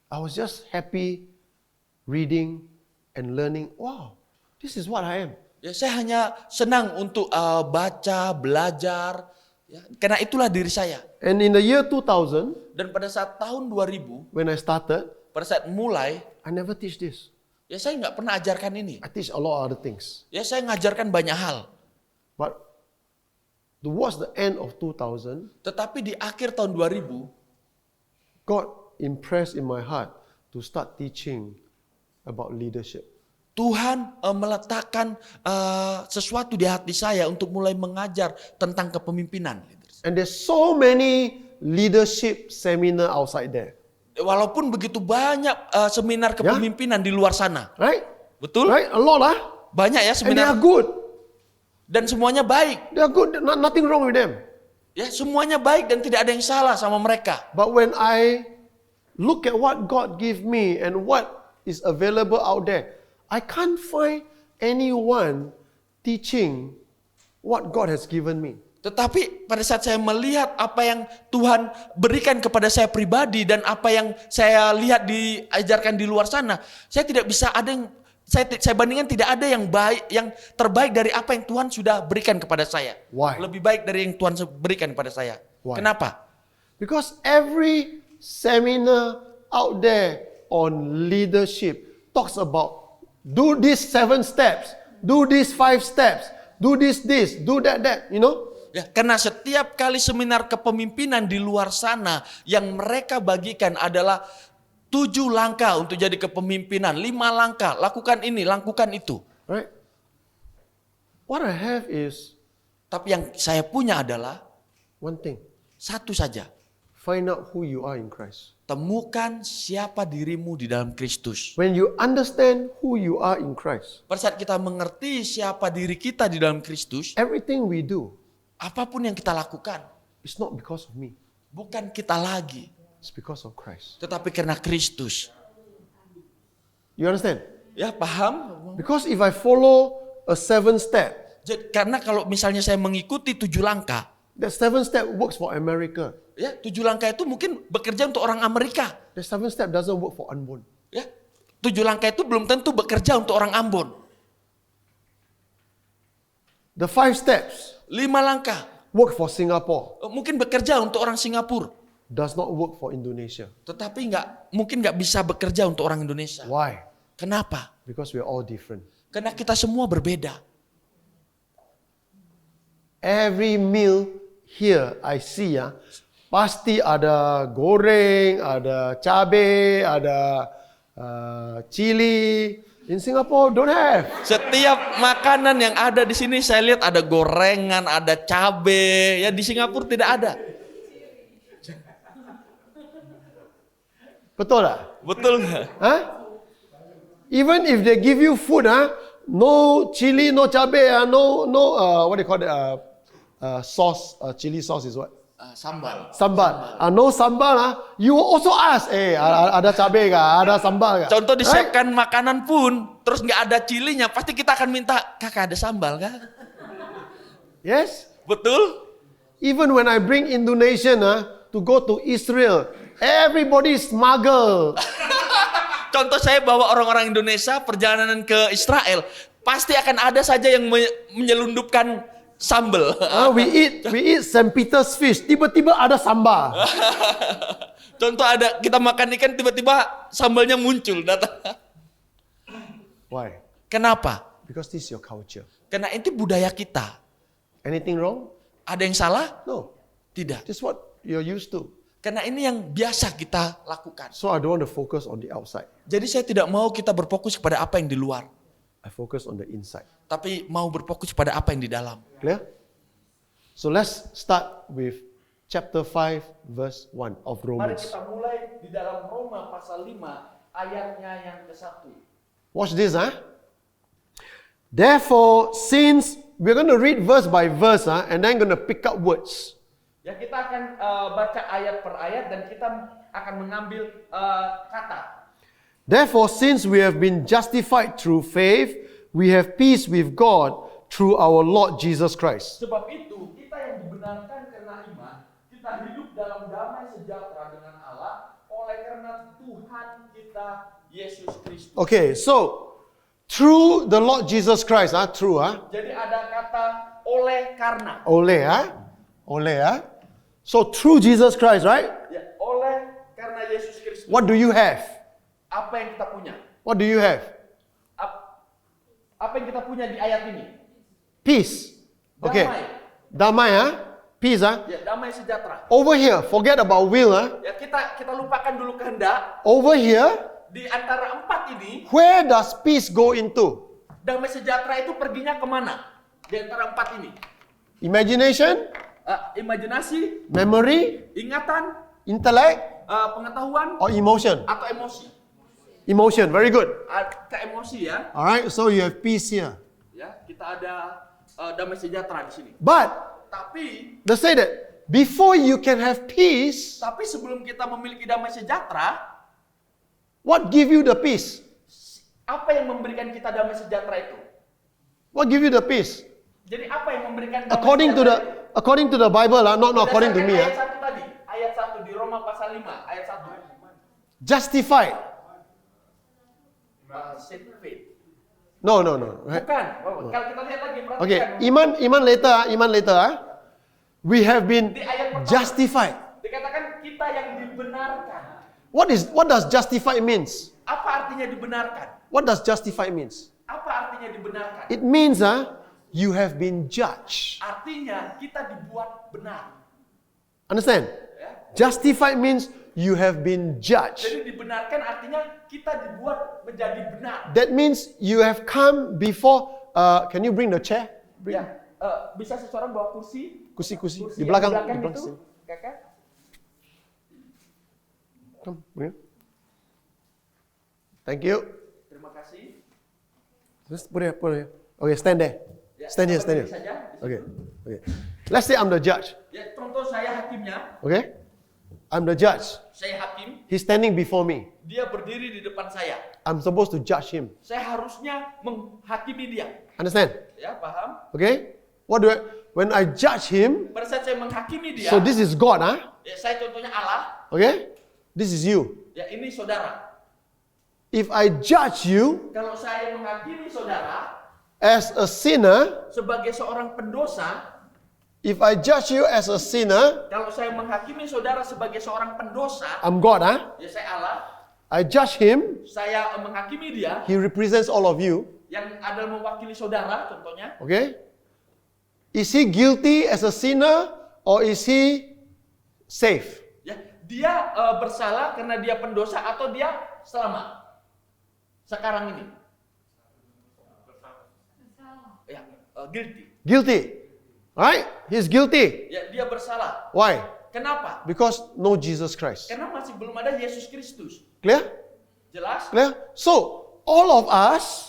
I was just happy reading and learning. Wow, this is what I am. Ya, saya hanya senang untuk baca, belajar. Ya, karena itulah diri saya. And in the year 2000, Dan pada saat tahun 2000, when I started, pada saat mulai, I never teach this. ya saya nggak pernah ajarkan ini. I teach a lot of other things. Ya, saya ngajarkan banyak hal. But towards the end of 2000, Tetapi di akhir tahun 2000, God impressed in my heart to start teaching about leadership. Tuhan meletakkan sesuatu di hati saya untuk mulai mengajar tentang kepemimpinan. And there's so many leadership seminar outside there. Walaupun begitu banyak seminar kepemimpinan di luar sana. Right? Betul? Right? A lot Banyak ya And they are seminar. good. Dan semuanya baik. They are good. Nothing wrong with them. Ya, semuanya baik dan tidak ada yang salah sama mereka. But when I look at what God gave me and what is available out there, I can't find anyone teaching what God has given me. Tetapi pada saat saya melihat apa yang Tuhan berikan kepada saya pribadi dan apa yang saya lihat diajarkan di luar sana, saya tidak bisa ada yang saya bandingkan tidak ada yang baik, yang terbaik dari apa yang Tuhan sudah berikan kepada saya. Why? Lebih baik dari yang Tuhan berikan kepada saya. Why? Kenapa? Because every seminar out there on leadership talks about do these 7 steps, do these 5 steps, do this, do that, you know? Ya, karena setiap kali seminar kepemimpinan di luar sana yang mereka bagikan adalah 7 langkah untuk jadi kepemimpinan, 5 langkah, lakukan ini, lakukan itu. Right? What I have is Tapi yang saya punya adalah one thing. satu saja. Find out who you are in Christ. Temukan siapa dirimu di dalam Kristus. When you understand who you are in Christ, Pada saat kita mengerti siapa diri kita di dalam Kristus, everything we do apapun yang kita lakukan, is not because of me. bukan kita lagi, It's because of Christ. tetapi karena Kristus. You understand? Ya, paham? Because if I follow a 7 step, Karena kalau misalnya saya mengikuti 7 langkah, That 7 step works for America. Ya, 7 langkah itu mungkin bekerja untuk orang Amerika. The 7 step doesn't work for Ambon. Ya, 7 langkah itu belum tentu bekerja untuk orang Ambon. The 5 steps 5 langkah work for Singapore, mungkin bekerja untuk orang Singapura, does not work for Indonesia. tetapi mungkin nggak bisa bekerja untuk orang Indonesia. Why? Kenapa? Because we're all different. Karena kita semua berbeda. Every meal here I see pasti ada goreng, ada cabai, ada chili. In Singapore don't have. Setiap makanan yang ada di sini saya lihat ada gorengan, ada cabe. Ya di Singapura tidak ada. Betul tak? Betul nggak? Huh? Even if they give you food, no chili, no cabai, no what do you call it? Sauce, chili sauce is what? Sambal. Sambal. No sambal, you will also ask, ada cabai kah? Ada sambal kah? Contoh Right? disiapkan makanan pun, terus nggak ada cilinya, pasti kita akan minta, kakak ada sambal kah? Yes. Betul? Even when I bring Indonesian to go to Israel, everybody smuggle. Contoh saya bawa orang-orang Indonesia perjalanan ke Israel, pasti akan ada saja yang menyelundupkan sambal. We eat St. Peter's fish. Tiba-tiba ada sambal. Contoh ada kita makan ikan tiba-tiba sambalnya muncul datang. Why? Kenapa? Because this is your culture. Karena itu budaya kita. Anything wrong? Ada yang salah? No. Tidak. This is what you're used to. Karena ini yang biasa kita lakukan. So I don't want to focus on the outside. Jadi saya tidak mau kita berfokus kepada apa yang di luar, I focus on the inside. tapi mau berfokus pada apa yang di dalam. Clear? So let's start with chapter 5 verse 1 of Mari Romans. kita mulai di dalam Roma pasal 5 ayatnya yang ke-1. Watch this, Therefore, since we're going to read verse by verse, and then going to pick up words. Ya kita akan baca ayat per ayat dan kita akan mengambil kata. Therefore, since we have been justified through faith, we have peace with God through our Lord Jesus Christ. Sebab itu kita yang dibenarkan karena iman, kita hidup dalam damai sejahtera dengan Allah oleh karena Tuhan kita Yesus Kristus. Okay, so through the Lord Jesus Christ, through, Jadi ada kata oleh karena. Ole. So through Jesus Christ, right? Ya, oleh karena Yesus Kristus. What do you have? Apa yang kita punya? What do you have? Apa yang kita punya di ayat ini? Peace. Okay. Damai, peace, Ya, damai sejahtera. Over here, forget about will, Ya, kita lupakan dulu kehendak. Over here, Di antara 4 ini, where does peace go into? damai sejahtera itu perginya kemana? Di antara 4 ini. Imagination, Imajinasi, memory, ingatan, intellect, pengetahuan, or emotion? atau emosi. Emotion, very good. Ke emosi ya. Alright, so you have peace here. Ya, kita ada damai sejahtera di sini. But, Tapi they say that before you can have peace, sebelum kita memiliki damai sejahtera, what give you the peace? apa yang memberikan kita damai sejahtera itu? What give you the peace? Jadi apa yang memberikan damai According to the Bible, not according to me. Ayat 1 tadi, ayat 1 di Roma pasal 5, ayat 1. Justified. Saving faith. No. Bukan. Kalau kita lihat lagi, perhatikan. Okay, iman later. We have been Di ayat pertama, justified. dikatakan kita yang dibenarkan. What does justified means? Apa artinya dibenarkan? What does justified means? Apa artinya dibenarkan? It means you have been judged. Artinya kita dibuat benar. Understand? Ya. Justified means you have been judged. Jadi dibenarkan artinya kita dibuat menjadi benar. That means you have come before. Can you bring the chair? Bring. Ya. Bisa seseorang bawa kursi? Kursi. Di Yang belakang. itu, kakak. Come, bring. Thank you. Terima kasih. Just put it here. Okay, stand there. Ya, Stand here. berdiri saja. Okay. Let's say I'm the judge. Ya, contoh saya hakimnya, Okay? I'm the judge. saya hakim, He's standing before me. dia berdiri di depan saya. I'm supposed to judge him. Saya harusnya menghakimi dia. Understand? Ya, paham? Okay? when I judge him, pada saat saya menghakimi dia, so this is God, huh? ya saya contohnya Allah, Okay? This is you. ya ini saudara. If I judge you Kalau saya menghakimi saudara as a sinner, sebagai seorang pendosa, if I judge you as a sinner, kalau saya menghakimi saudara sebagai seorang pendosa, I'm God, huh? ya saya Allah, I judge him, saya menghakimi dia, he represents all of you. yang adalah mewakili saudara contohnya, Okay? Is he guilty as a sinner or is he safe? ya dia bersalah karena dia pendosa atau dia selamat sekarang ini, ya guilty, Guilty. Right? He's guilty. ya dia bersalah. Why? Kenapa? Because no Jesus Christ. Karena masih belum ada Yesus Kristus. Clear? Jelas? Clear? So, all of us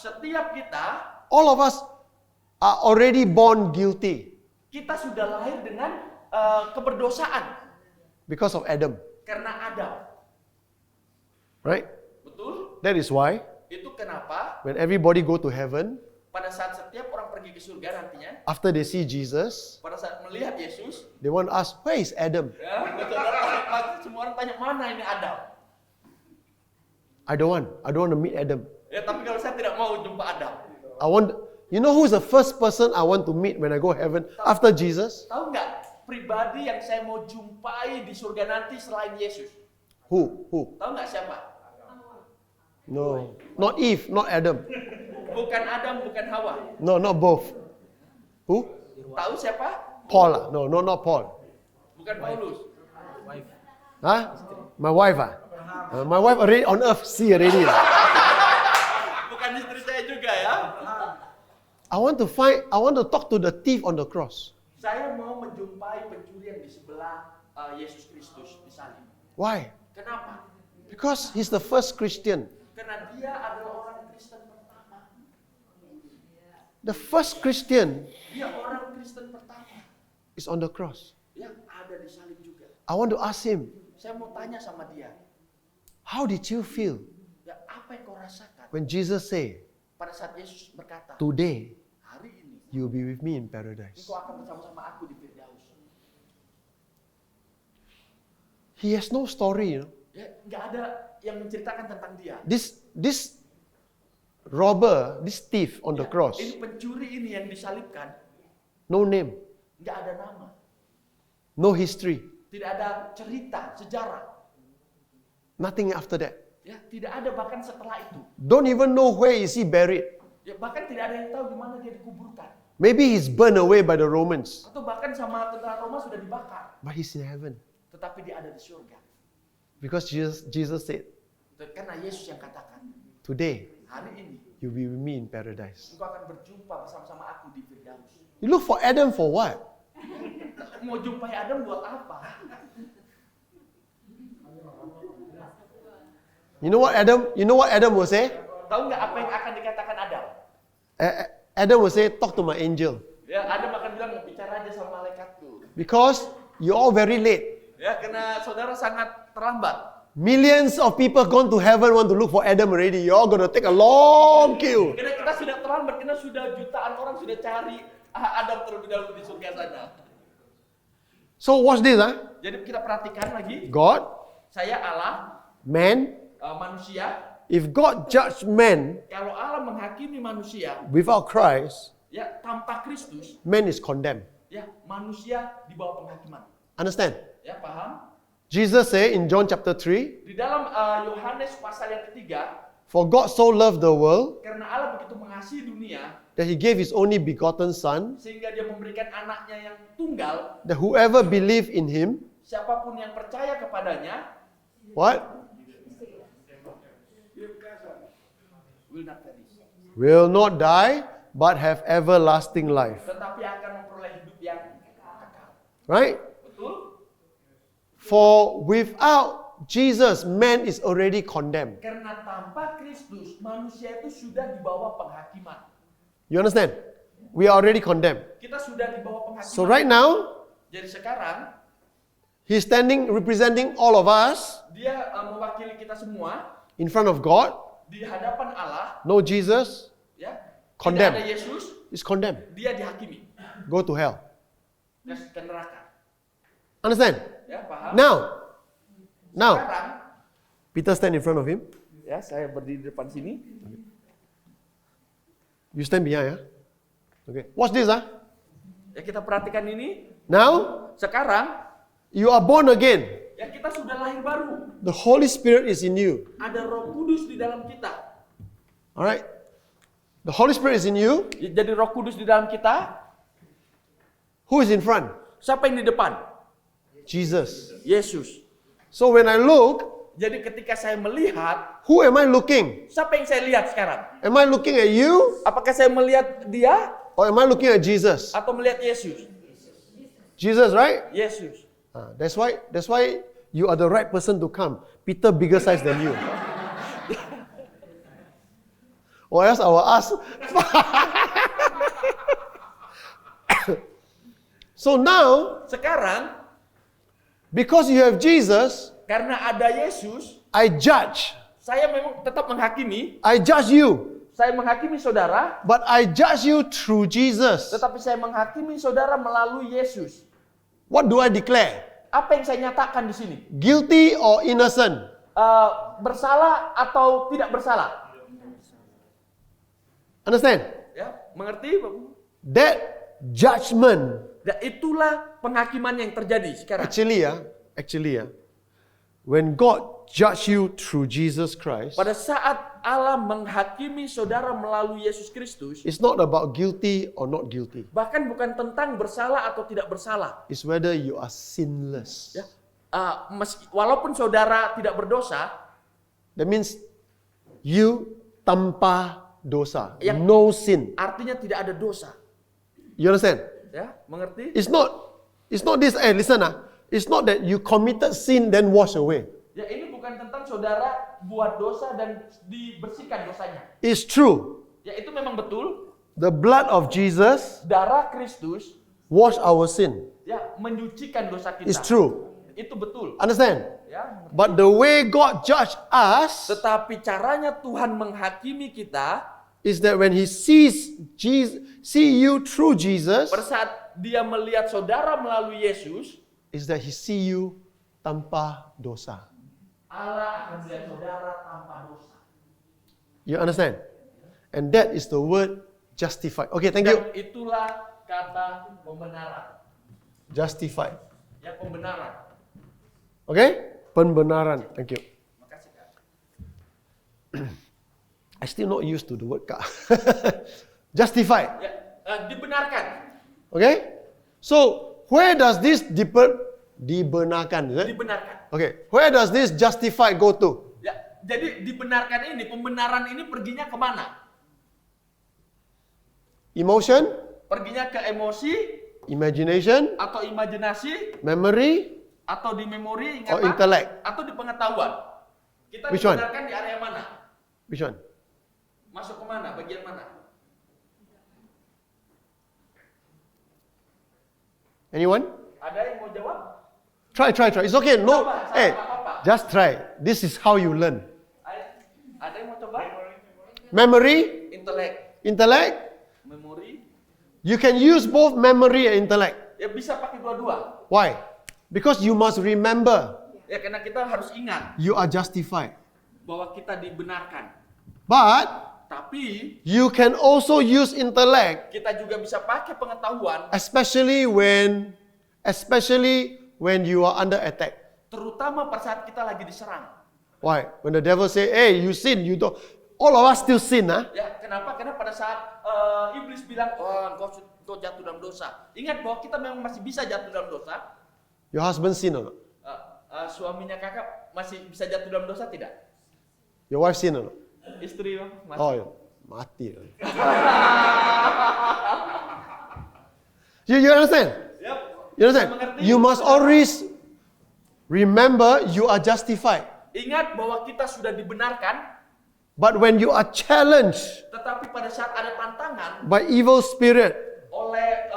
are already born guilty kita sudah lahir dengan keberdosaan because of Adam. karena Adam. Right? Betul? That is why Itu kenapa when everybody go to heaven, pada saat setiap orang pergi ke surga nantinya, after they see Jesus, pada saat melihat Yesus, they want to ask, where is Adam? ya, pasti semua orang tanya, mana ini Adam? I don't want to meet Adam. Ya, tapi kalau saya tidak mau jumpa Adam. You know who's the first person I want to meet when I go heaven after Jesus? Tahu nggak pribadi yang saya mau jumpai di surga nanti selain Yesus? Who? Tahu nggak siapa? No. Not Eve, not Adam. Bukan Adam, bukan Hawa. No, not both. Who? Tahu siapa? Paul. No, not Paul. Bukan Paulus. Huh? My wife. My wife already on earth see already. Bukan istri saya juga ya. I want to talk to the thief on the cross. Saya mau menjumpai pencuri yang di sebelah Yesus Kristus di salib. Why? Kenapa? Because he's the first Christian. Karena dia adalah orang Kristen pertama. The first Christian Dia orang Kristen pertama is on the cross. yang ada di salib juga. I want to ask him, Saya mau tanya sama dia, how did you feel ya apa yang kau rasakan when Jesus said, pada saat Yesus berkata, today hari ini you'll be with me in paradise? engkau akan bersama-sama aku di Firdaus. He has no story, you know. Ya, nggak ada yang menceritakan tentang dia. This robber, this thief on the Ya, cross, ini pencuri ini yang disalibkan, no name, nggak ada nama, no history, tidak ada cerita, sejarah. nothing after that. Ya, tidak ada bahkan setelah itu. Don't even know where is he buried. Ya, bahkan tidak ada yang tahu di mana dia dikuburkan. Maybe he's burned away by the Romans, Atau bahkan sama tentara Roma sudah dibakar. but he's in heaven. Tetapi dia ada di surga. Because Jesus said, Karena Yesus yang katakan, today hari ini you'll be with me in paradise. engkau akan berjumpa bersama-sama aku di Firdaus. You look for Adam for what? Mau jumpai Adam buat apa? You know what Adam will say? Tahu nggak apa yang akan dikatakan Adam? Adam will say, talk to my angel. Ya, Adam akan bilang, bicara aja sama malaikatku. Because you're all very late. Ya, karena saudara sangat terlambat. Millions of people gone to heaven want to look for Adam already. You're going to take a long queue. Karena kita sudah terlambat, karena sudah jutaan orang sudah cari Adam terlebih dahulu di surga sana. So watch this, huh? Jadi kita perhatikan lagi, God, saya Allah, man. manusia. If God judged man Kalau Allah menghakimi manusia, without Christ, ya tanpa Kristus, man is condemned. ya manusia di bawah penghakiman. Understand? Ya paham? Jesus said in John chapter 3, Di dalam Yohanes pasal yang ketiga, for God so loved the world karena Allah begitu mengasihi dunia, that he gave his only begotten son, sehingga dia memberikan anaknya yang tunggal, that whoever believe in him, siapapun yang percaya kepadanya, what? will not perish, Will not die, but have everlasting life. tetapi akan memperoleh hidup yang kekal. Right? Betul? For without Jesus, man is already condemned. Karena tanpa Kristus, manusia itu sudah di bawah penghakiman. You understand? We are already condemned. Kita sudah di bawah penghakiman. So right now, Jadi sekarang, he's standing representing all of us dia mewakili kita semua in front of God. di hadapan Allah, No Jesus, ya. Condemned. Tidak ada Yesus, is condemned. dia dihakimi. Go to hell. ke neraka. Understand? Ya, paham? Now, Sekarang, Peter stand in front of him. ya saya berdiri di depan sini. You stand behind, Okay. Watch this, Ya kita perhatikan ini. Now, Sekarang, you are born again. ya kita sudah lahir baru. The Holy Spirit is in you. Ada Roh Kudus di dalam kita. Alright? The Holy Spirit is in you. Ya, jadi Roh Kudus di dalam kita. Who is in front? Siapa yang di depan? Jesus. Yesus. So when I look, Jadi ketika saya melihat, who am I looking? siapa yang saya lihat sekarang? Am I looking at you Apakah saya melihat dia or am I looking at Jesus? atau melihat Yesus? Jesus, right? Yesus. That's why you are the right person to come. Peter bigger size than you. Or else I will ask. So now, Sekarang, because you have Jesus, karena ada Yesus, I judge. saya memang tetap menghakimi. I judge you. Saya menghakimi saudara, But I judge you through Jesus. tetapi saya menghakimi saudara melalui Yesus. What do I declare? Apa yang saya nyatakan di sini? Guilty or innocent? Bersalah atau tidak bersalah? Understand? Ya, mengerti? That judgment, Dan itulah penghakiman yang terjadi sekarang. actually, when God judge you through Jesus Christ, Pada saat Allah menghakimi saudara melalui Yesus Kristus, it's not about guilty or not guilty. bahkan bukan tentang bersalah atau tidak bersalah. It's whether you are sinless. Ya, walaupun saudara tidak berdosa, That means you tanpa dosa, Yang- no sin. artinya tidak ada dosa. You understand? Ya, mengerti? It's not this. Listen, it's not that you committed sin then wash away. Ya, ini bukan tentang saudara buat dosa dan dibersihkan dosanya. It's true. Ya, itu memang betul. The blood of Jesus Darah Kristus wash our sin. ya menyucikan dosa kita. It's true. Itu betul. Understand? Ya, But the way God judge us tetapi caranya Tuhan menghakimi kita is that when He sees Jesus, see you through Jesus, pada saat dia melihat saudara melalui Yesus, is that He see you tanpa dosa. Allah akan melihat saudara tanpa dosa. You understand? And that is the word justified. Okay, thank you. Dan itulah kata pembenaran. Justified. Ya, pembenaran. Okay? Pembenaran. Thank you. Makasih, Kak. I still not used to the word ka. Justified. Ya, dibenarkan. Okay? So, where does this dibenarkan? Is it? Dibenarkan. Okay. Where does this justified go to? Ya, jadi dibenarkan ini, pembenaran ini perginya kemana? Emotion, Perginya ke emosi imagination, atau imajinasi memory, atau di memori, or ingatan, intellect? atau di pengetahuan. Kita Which one? dibenarkan di area mana? Which one? Masuk ke mana? Bagian mana? Anyone? Ada yang mau jawab? Try. It's okay. No. Coba, Hey, apa-apa. just try. This is how you learn. Ada yang mau coba? Memory, Intelek, intellect. memori. You can use both memory and intellect. Ya bisa pakai dua-dua. Why? Because you must remember Ya karena kita harus ingat you are justified. bahwa kita dibenarkan. But Tapi you can also use intellect, kita juga bisa pakai pengetahuan, especially when you are under attack. terutama pada saat kita lagi diserang. Why? When the devil say, "Hey, you sin, you don't." All of us still sin, huh? Ya, kenapa? Karena pada saat iblis bilang, "Oh, engkau jatuh dalam dosa." Ingat bahwa kita memang masih bisa jatuh dalam dosa. Your husband sin or not? Suaminya kakak masih bisa jatuh dalam dosa tidak? Your wife sin or not? Istri masih. Oh, yeah. Mati. You understand? Yap. You understand? Mengerti? You must always remember you are justified. Ingat bahwa kita sudah dibenarkan, But when you are challenged tetapi pada saat ada tantangan by evil spirit, oleh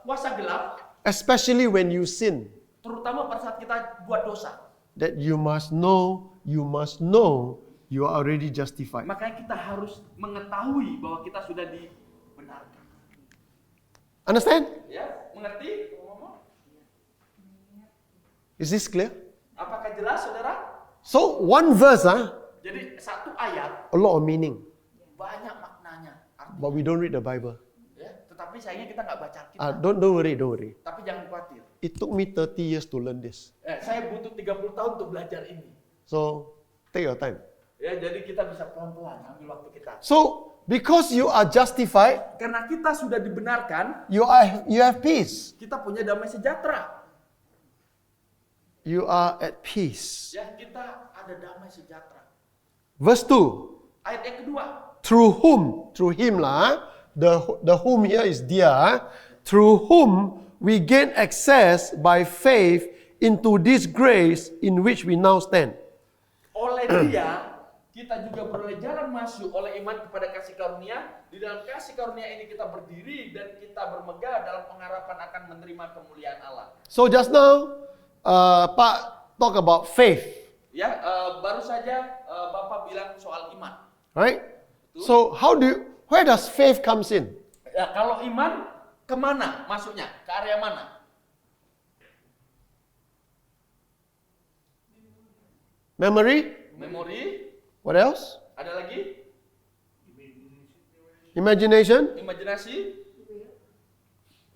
kuasa gelap, especially when you sin, terutama pada saat kita buat dosa, that you must know you are already justified. makanya kita harus mengetahui bahwa kita sudah dibenarkan. Understand? Ya, mengerti? Is this clear? Apakah jelas, saudara? So one verse, Jadi satu ayat a lot of meaning, banyak maknanya. but we don't read the Bible. Ya, tetapi sayangnya kita nggak baca Alkitab. Don't worry. Tapi jangan khawatir. It took me 30 years to learn this. Saya butuh 30 tahun untuk belajar ini. So take your time. Ya, jadi kita bisa pelan-pelan ambil waktu kita. So because you are justified, Karena kita sudah dibenarkan, you have peace. kita punya damai sejahtera. You are at peace. Ya, kita ada damai sejahtera. Verse 2. Ayat yang kedua. Through whom? Through him lah. The whom here is dia. Through whom we gain access by faith into this grace in which we now stand. Oleh dia, kita juga beroleh jalan masuk oleh iman kepada kasih karunia. Di dalam kasih karunia ini kita berdiri dan kita bermegah dalam pengharapan akan menerima kemuliaan Allah. So just now, Pak talk about faith, Ya, baru saja Bapak bilang soal iman. right? So where does faith comes in? Ya, kalau iman kemana masuknya? Ke area mana? Memory? Memori. What else? Ada lagi? Imagination? Imajinasi.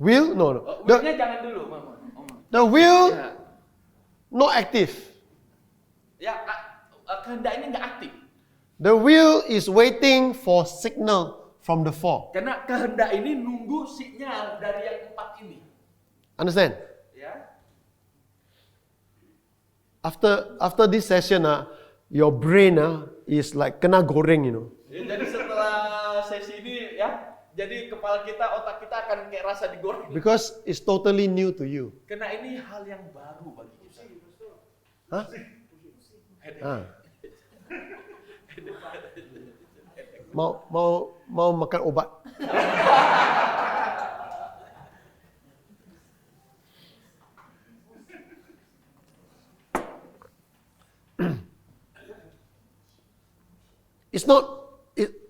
Will? No. Willnya jangan dulu, Mama. The will Ya, not active. ya kehendak ini nggak aktif. The will is waiting for signal from the four. Karena kehendak ini nunggu sinyal dari yang empat ini. Understand? Ya. After this session, your brain is like kena goreng, Ya, jadi setelah sesi ini ya, jadi kepala kita, otak kita akan kayak rasa digoreng. Because it's totally new to you. Karena ini hal yang baru bagi kita. Huh? Ah. Mau makan obat.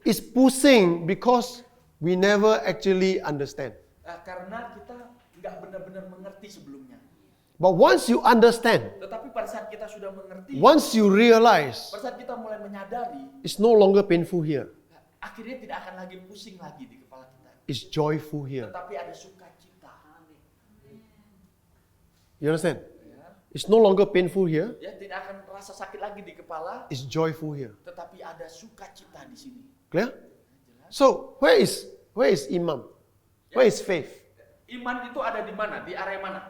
It's pushing because we never actually understand. Karena kita nggak benar-benar mengerti sebelumnya. But once you understand, Tetapi pada saat kita sudah mengerti, once you realize, pada saat kita mulai menyadari, it's no longer painful here. akhirnya tidak akan lagi pusing lagi di kepala kita. It's joyful here. Tetapi ada sukacita. You understand? It's no longer painful here. Ya, tidak akan rasa sakit lagi di kepala, It's joyful here. tetapi ada sukacita di sini. Clear? So where is iman? Where is faith? Iman itu ada di mana? Di area mana?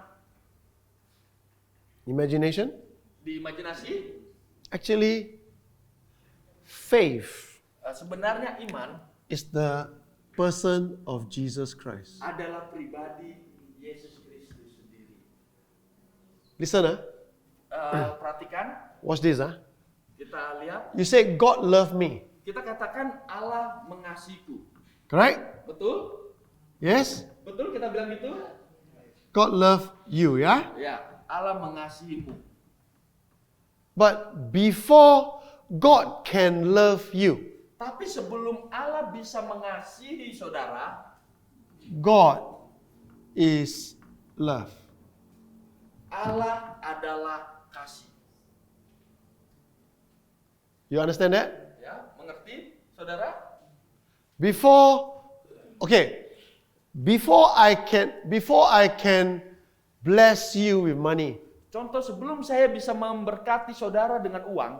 Imagination? Di imajinasi? Actually, faith Sebenarnya iman is the person of Jesus Christ. adalah pribadi Yesus Kristus sendiri. Listen, Perhatikan, watch this. kita lihat, You say God loved me, kita katakan Allah mengasihiku. correct? Betul? Yes? Betul kita bilang gitu? God loved you, yeah? Ya, Allah mengasihimu. But before God can love you, Tapi sebelum Allah bisa mengasihi saudara, God is love. Allah adalah kasih. You understand that? Ya, mengerti saudara? Before I can bless you with money, Contoh, sebelum saya bisa memberkati saudara dengan uang,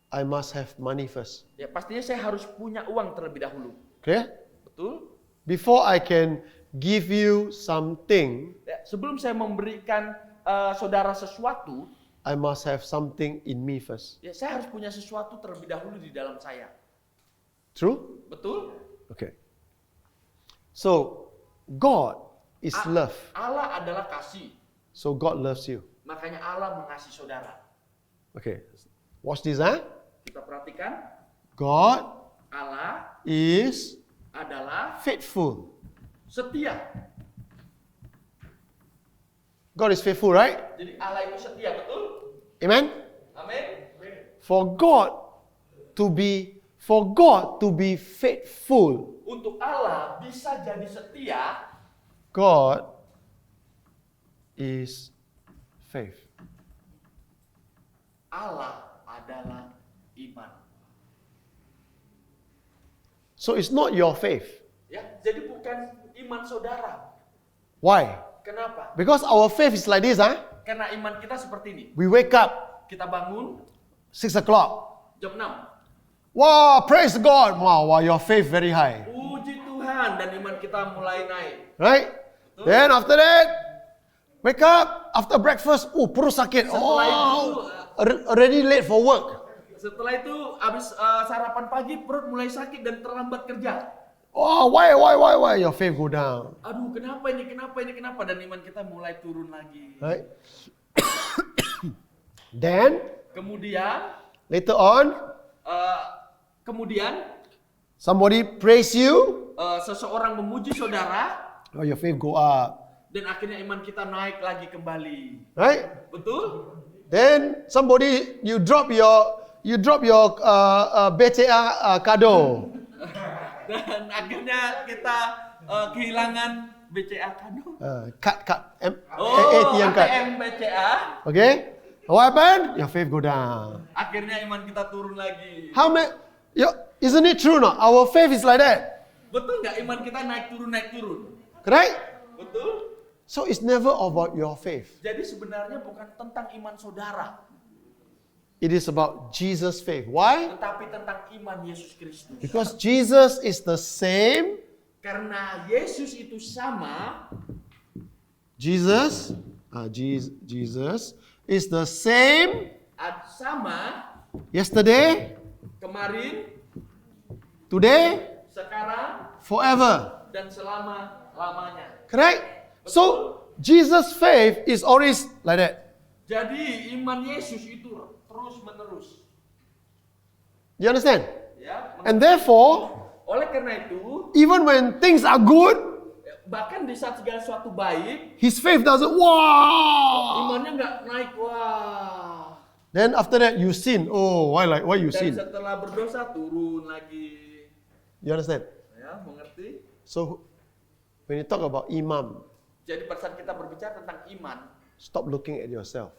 I must have money first. ya pastinya saya harus punya uang terlebih dahulu. Clear? Betul? Before I can give you something, Ya, sebelum saya memberikan saudara sesuatu, I must have something in me first. ya saya harus punya sesuatu terlebih dahulu di dalam saya. True? Betul? Okay. So, God is love. Allah adalah kasih. So God loves you. Makanya Allah mengasihi saudara. Okay. Watch this, Kita perhatikan, God Allah is adalah faithful. setia. God is faithful, right? Jadi Allah itu setia, betul? Amen? Amin. For God to be faithful, Untuk Allah bisa jadi setia, God is faith. Allah adalah iman. So it's not your faith. Ya, jadi bukan iman saudara. Why? Kenapa? Because our faith is like this, huh? Karena iman kita seperti ini. We wake up Kita bangun 6 o'clock. jam 6. Wow, praise God. Wow, your faith very high. Puji Tuhan, dan iman kita mulai naik. Right? Then after that, wake up after breakfast. Oh, perut sakit. Setelah Oh, already late for work. Setelah itu habis sarapan pagi perut mulai sakit dan terlambat kerja. Oh, why? Your faith go down. Aduh, kenapa ini? Dan iman kita mulai turun lagi. Right? Then, Kemudian later on, somebody praise you. seseorang memuji saudara Oh, your faith go up. dan akhirnya iman kita naik lagi kembali. Right? Betul? Then somebody you drop your BCA kado. Dan akhirnya kita kehilangan BCA kado. Cut Oh, ATM card. ATM BCA. Okay? What happened? Your faith go down. Akhirnya iman kita turun lagi. How many? Isn't it true? No, our faith is like that. Betul nggak iman kita naik turun? Correct? Betul? So it's never about your faith. Jadi sebenarnya bukan tentang iman saudara, It is about Jesus' faith. Why? tetapi tentang iman Yesus Kristus. Because Jesus is the same. Karena Yesus itu sama, Jesus is the same sama yesterday, kemarin, today, sekarang, forever. dan selama-lamanya. Correct? So Jesus' faith is always like that. Jadi iman Yesus itu terus menerus. You understand? Ya, And therefore, oleh karena itu, even when things are good, bahkan di saat segala sesuatu baik, his faith doesn't, wow. imannya nggak naik, wah. Then after that you sin. Oh, why you Dan sin? setelah berdosa turun lagi. You understand? Ya, mengerti? So when you talk about imam, Jadi pada saat kita berbicara tentang iman, stop looking at yourself.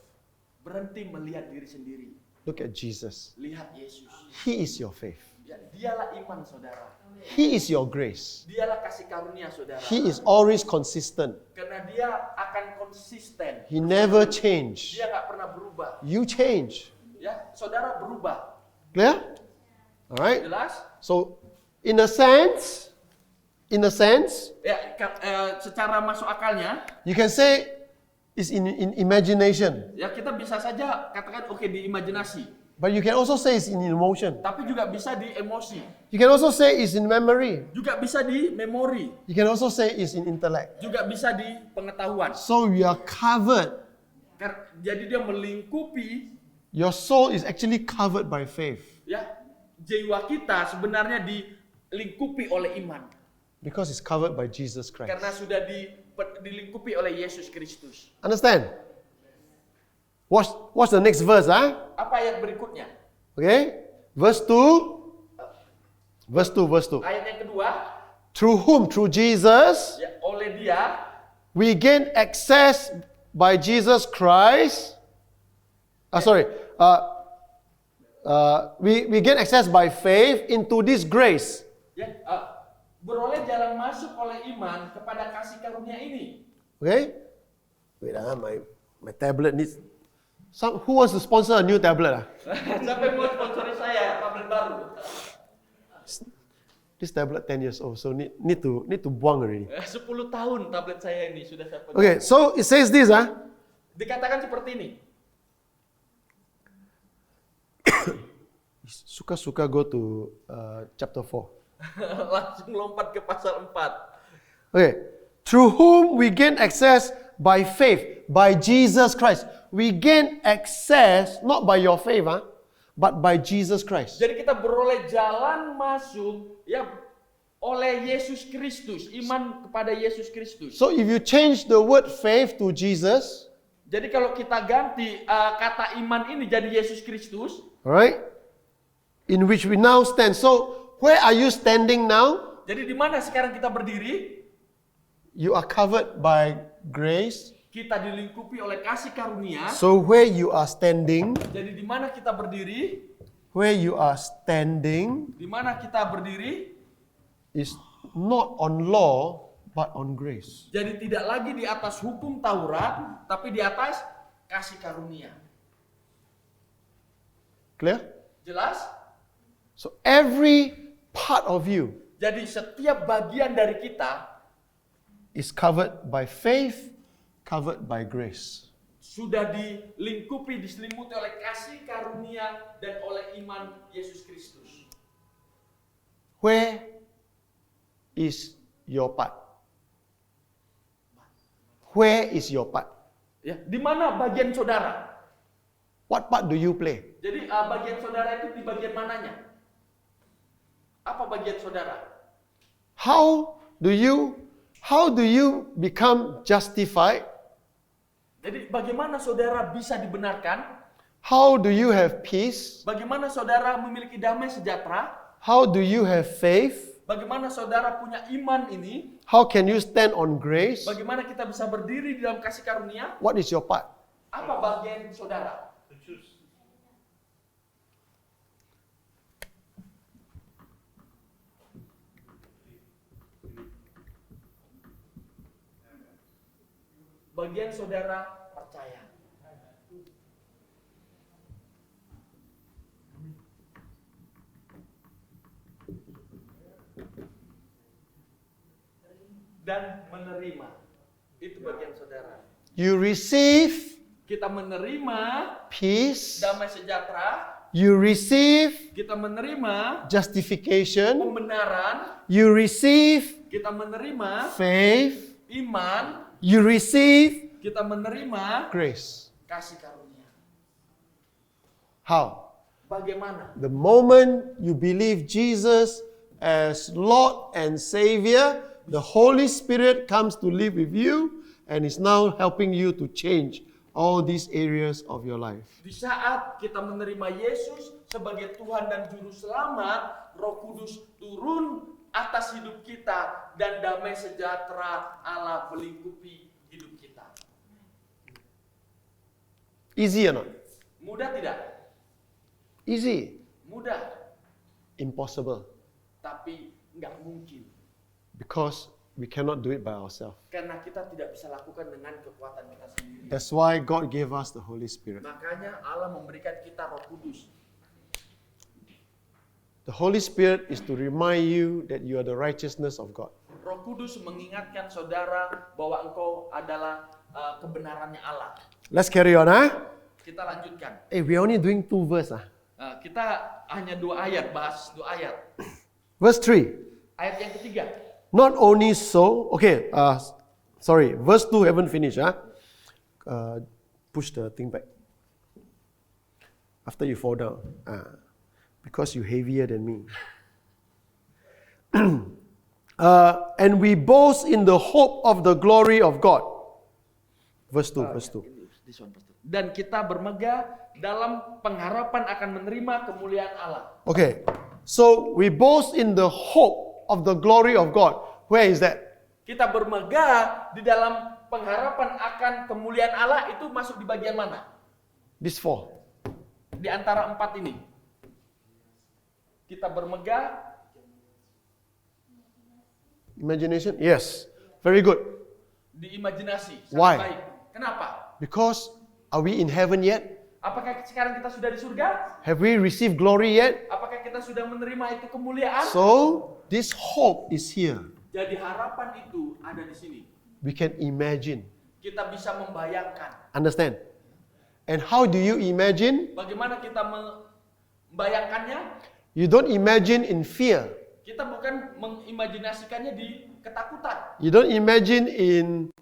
berhenti melihat diri sendiri. Look at Jesus. Lihat Yesus. He is your faith. Ya, dialah iman saudara. He is your grace. Dialah kasih karunia saudara. He is always consistent. Karena dia akan konsisten. He never change. Dia nggak pernah berubah. You change. Ya, saudara berubah. Clear? All right. Jelas? So, in a sense, Ya, secara masuk akalnya, you can say it's in imagination, ya kita bisa saja katakan oke di imajinasi, but you can also say it's in emotion. tapi juga bisa di emosi, You can also say it's in memory. juga bisa di memori, You can also say it's in intellect. juga bisa di pengetahuan. So you are covered. Jadi dia melingkupi, Your soul is actually covered by faith ya, jiwa kita sebenarnya dilingkupi oleh iman. because it's covered by Jesus Christ. Karena sudah dilingkupi oleh Yesus Kristus. Understand? Watch the next verse, huh? Apa ayat berikutnya? Okay? Verse 2. Ayat yang kedua, Through whom? Through Jesus, ya, oleh dia, we gain access by Jesus Christ. We gain access by faith into this grace. ya, beroleh jalan masuk oleh iman kepada kasih karunia ini. Okay? Wait, my tablet needs. Who wants to sponsor a new tablet? Sampai mau sponsori saya tablet baru. This tablet 10 years old, so need to buang already. 10 tahun tablet saya ini sudah saya pakai. Okay, so it says this, Dikatakan seperti ini. Suka-suka go to chapter 4. Langsung lompat ke pasal 4. Okay, through whom we gain access by faith, by Jesus Christ. We gain access not by your faith, but by Jesus Christ. Jadi kita beroleh jalan masuk ya oleh Yesus Kristus, iman kepada Yesus Kristus. So if you change the word faith to Jesus, Jadi kalau kita ganti kata iman ini jadi Yesus Kristus, alright, in which we now stand. So where are you standing now? jadi di mana sekarang kita berdiri? You are covered by grace. kita dilingkupi oleh kasih karunia. So where you are standing, Jadi di mana kita berdiri? where you are standing Di mana kita berdiri? is not on law but on grace. Jadi tidak lagi di atas hukum Taurat, tapi di atas kasih karunia. Clear? Jelas? So every part of you Jadi setiap bagian dari kita is covered by faith, covered by grace. sudah dilingkupi, diselimuti oleh kasih karunia dan oleh iman Yesus Kristus. Where is your part? Where is your part? Ya, di mana bagian saudara? What part do you play? Jadi bagian saudara itu di bagian mananya? Apa bagian saudara? How do you become justified? Jadi bagaimana saudara bisa dibenarkan? How do you have peace? Bagaimana saudara memiliki damai sejahtera? How do you have faith? Bagaimana saudara punya iman ini? How can you stand on grace? Bagaimana kita bisa berdiri di dalam kasih karunia? What is your part? Apa bagian saudara? Bagian saudara percaya. Dan menerima. Itu bagian saudara. You receive Kita menerima peace. damai sejahtera. You receive Kita menerima justification. pembenaran. You receive Kita menerima faith. iman. You receive Kita menerima grace. kasih karunia. How? Bagaimana? The moment you believe Jesus as Lord and Savior, the Holy Spirit comes to live with you and is now helping you to change all these areas of your life. Di saat kita menerima Yesus sebagai Tuhan dan Juru Selamat, Roh Kudus turun atas hidup kita dan damai sejahtera Allah melingkupi hidup kita. Easy or not? Mudah tidak? Easy. Mudah, Impossible. tapi nggak mungkin. Because we cannot do it by ourselves. Karena kita tidak bisa lakukan dengan kekuatan kita sendiri. That's why God gave us the Holy Spirit. Makanya Allah memberikan kita Roh Kudus. The Holy Spirit is to remind you that you are the righteousness of God. Roh Kudus mengingatkan saudara bahwa engkau adalah kebenarannya Allah. Let's carry on, huh? Kita lanjutkan. Hey, we're only doing 2 verses. Kita hanya 2 ayat, bahas 2 ayat. Verse 3. Ayat yang ketiga. Not only so, okay, sorry, verse 2 haven't finished, huh? Push the thing back. After you fall down. Because you're heavier than me. And we boast in the hope of the glory of God. Verse 2, verse 2. Dan kita bermegah dalam pengharapan akan menerima kemuliaan Allah. Okay, so we boast in the hope of the glory of God. Where is that? Kita bermegah di dalam pengharapan akan kemuliaan Allah, itu masuk di bagian mana? This 4. Di antara 4 ini. Kita bermegah. Imagination? Yes. Very good. Di imajinasi. Sangat Why? baik. Kenapa? Because are we in heaven yet? Apakah sekarang kita sudah di surga? Have we received glory yet? Apakah kita sudah menerima itu kemuliaan? So, this hope is here. Jadi harapan itu ada di sini. We can imagine. Kita bisa membayangkan. Understand? And how do you imagine? Bagaimana kita membayangkannya? You don't imagine in fear. Kita bukan mengimajinasikannya di ketakutan. You don't imagine in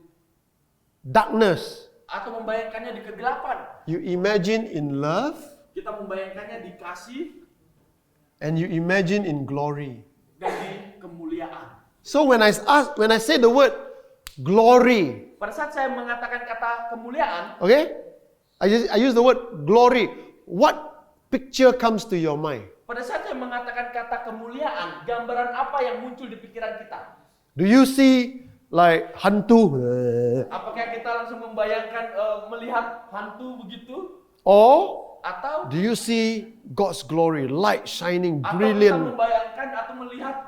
darkness. Atau membayangkannya di kegelapan. You imagine in love. Kita membayangkannya di kasih And you imagine in glory. dan di kemuliaan. So when I say the word glory, Pada saat saya mengatakan kata kemuliaan, okay? I use the word glory. What picture comes to your mind? pada saat saya mengatakan kata kemuliaan, gambaran apa yang muncul di pikiran kita? Do you see like hantu, Apakah kita langsung membayangkan melihat hantu begitu? or Atau do you see God's glory, light shining, kita brilliant, membayangkan atau melihat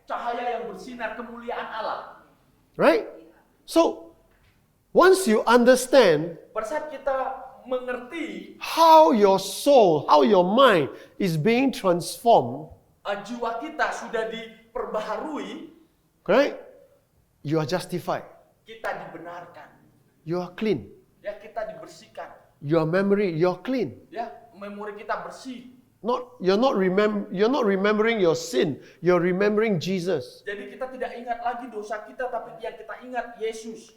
cahaya yang bersinar kemuliaan Allah? right? So, once you understand Pada saat kita mengerti how your soul, how your mind is being transformed, jiwa kita sudah diperbaharui, right? You are justified. kita dibenarkan, You are clean. ya kita dibersihkan, Your memory, you're clean. ya memori kita bersih. You're not remembering your sin. You're remembering Jesus. Jadi kita tidak ingat lagi dosa kita, tapi yang kita ingat Yesus.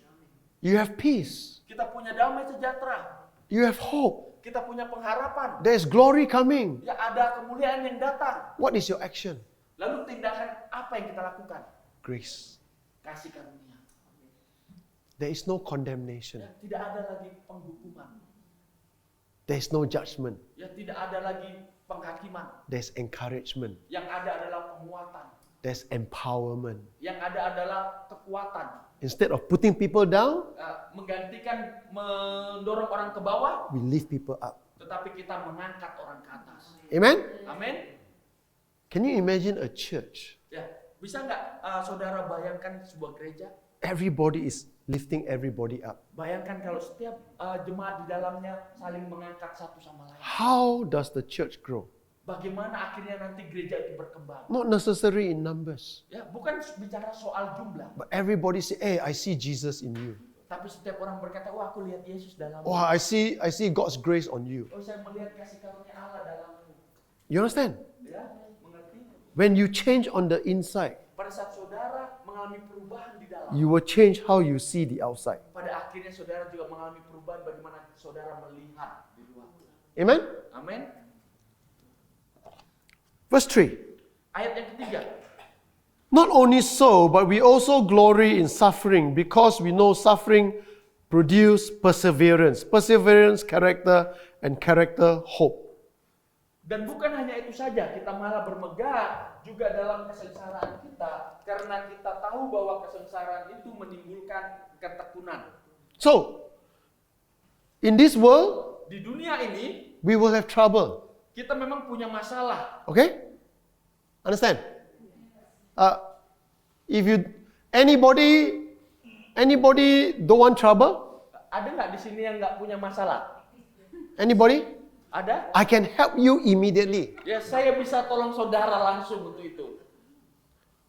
You have peace. Kita punya damai sejahtera, You have hope. kita punya pengharapan. There's glory coming. Ya ada kemuliaan yang datang. What is your action? Lalu tindakan apa yang kita lakukan? Grace. Kasih karunia. There is no condemnation. Ya, tidak ada lagi penghukuman. There is no judgment. Ya tidak ada lagi penghakiman. There's encouragement. Yang ada adalah penguatan. There's empowerment. Yang ada adalah kekuatan. Instead of putting people down, Menggantikan mendorong orang ke bawah, we lift people up. tetapi kita mengangkat orang ke atas. Amen? Amin. Can you imagine a church? Ya, bisa nggak saudara bayangkan sebuah gereja? Everybody is lifting everybody up. Bayangkan kalau setiap jemaat di dalamnya saling mengangkat satu sama lain. How does the church grow? Bagaimana akhirnya nanti gereja itu berkembang? Not necessarily in numbers, Ya, bukan bicara soal jumlah, but everybody say, "Hey, I see Jesus in you. tapi setiap orang berkata, "Wah, aku lihat Yesus dalammu." Oh, I see God's grace on you." Oh, saya melihat kasih karunia Allah dalammu. You understand? Ya, mengerti? When you change on the inside, Pada saat saudara mengalami perubahan di dalam, you will change how you see the outside. pada akhirnya saudara juga mengalami perubahan bagaimana saudara melihat di luar. Amen? Amin. Verse 3. Ayat yang ketiga. Not only so, but we also glory in suffering because we know suffering produce perseverance. Perseverance, character, and character, hope. Dan bukan hanya itu saja, kita malah bermegah juga dalam kesengsaraan kita karena kita tahu bahwa kesengsaraan itu menimbulkan ketekunan. So, in this world, Di dunia ini we will have trouble. kita memang punya masalah. Okay? Understand? If you anybody don't want trouble? Ada nggak di sini yang nggak punya masalah? Anybody? Ada? I can help you immediately. Ya, saya bisa tolong saudara langsung untuk itu.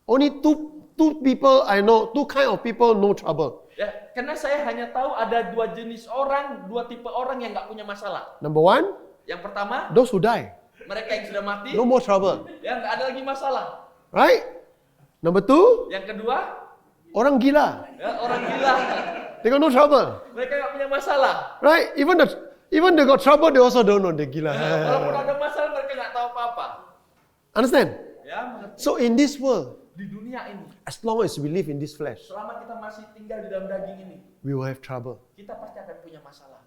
Only two people I know, two kind of people, no trouble. Ya, karena saya hanya tahu ada dua jenis orang, dua tipe orang yang nggak punya masalah. Number one, Yang pertama, those who die, mereka yang sudah mati, no more trouble, ya nggak ada lagi masalah. right? Number two, Yang kedua, orang gila, ya, orang gila, they got no trouble, mereka nggak punya masalah. right? Even they got trouble, they also don't know they gila. Walaupun ada masalah, mereka nggak tahu apa-apa. Understand? Ya, mengerti? So in this world, Di dunia ini, as long as we live in this flesh, selama kita masih tinggal di dalam daging ini, we will have trouble. kita pasti akan punya masalah.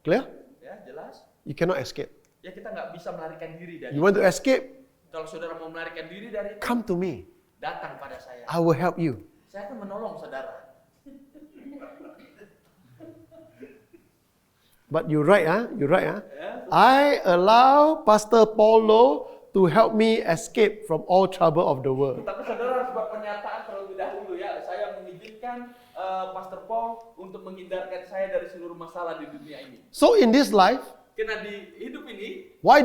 Clear? Ya, jelas? You cannot escape. Ya, kita nggak bisa melarikan diri dari You want to escape? Kalau saudara mau melarikan diri dari itu, Come to me. datang pada saya. I will help you. Saya akan menolong saudara. But you're right, huh? You're right, huh? Ya. I allow Pastor Paulo to help me escape from all trouble of the world. Tapi saudara harus buat pernyataan terlebih dahulu ya. Saya mengizinkan Pastor Paul untuk menghindarkan saya dari seluruh masalah di dunia ini. So in this life, Karena di hidup ini, why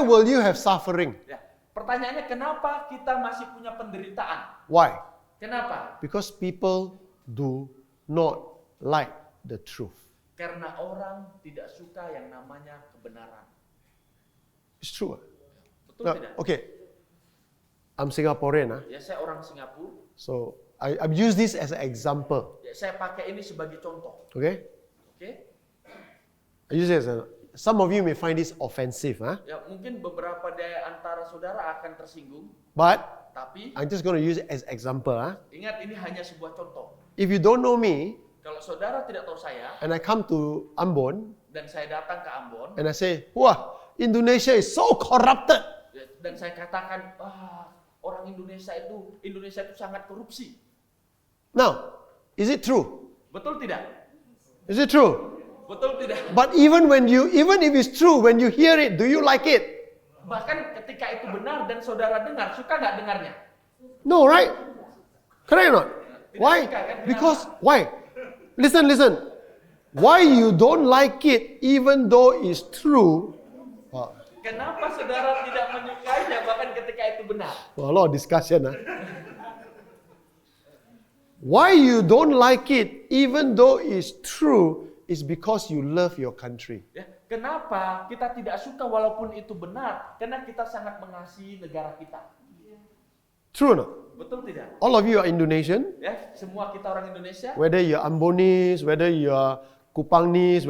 will you have suffering? ya, pertanyaannya kenapa kita masih punya penderitaan? Why? Kenapa? Because people do not like the truth. Karena orang tidak suka yang namanya kebenaran. It's true. Betul Now, tidak? okay. I'm Singaporean, huh? Ya, saya orang Singapura. So I've used this as an example. Ya, saya pakai ini sebagai contoh. Okay? Oke? I use it some of you may find this offensive, huh? Ya, mungkin beberapa dari antara saudara akan tersinggung, But tapi I'm just going to use it as example, huh? ingat ini hanya sebuah contoh. If you don't know me Kalau saudara tidak tahu saya and I come to Ambon dan saya datang ke Ambon and I say, "Wah, Indonesia is so corrupted." dan saya katakan, orang Indonesia itu sangat korupsi. Now, is it true? Betul tidak? Is it true? Betul tidak? But even if it's true, when you hear it, do you like it? Bahkan ketika itu benar dan saudara dengar, suka nggak dengarnya? No, right? Correct or not? Why? suka, kan? Because why? Listen. Why you don't like it even though it's true? Kenapa saudara tidak menyukainya bahkan ketika itu benar? Well, a lot of discussion. Why you don't like it even though it's true is because you love your country. Ya, kenapa kita tidak suka walaupun itu benar? Karena kita sangat mengasihi negara kita. True or not? Betul tidak? All of you are Indonesian. Ya, semua kita orang Indonesia. Whether you're Ambonis, whether you're Kupangnis,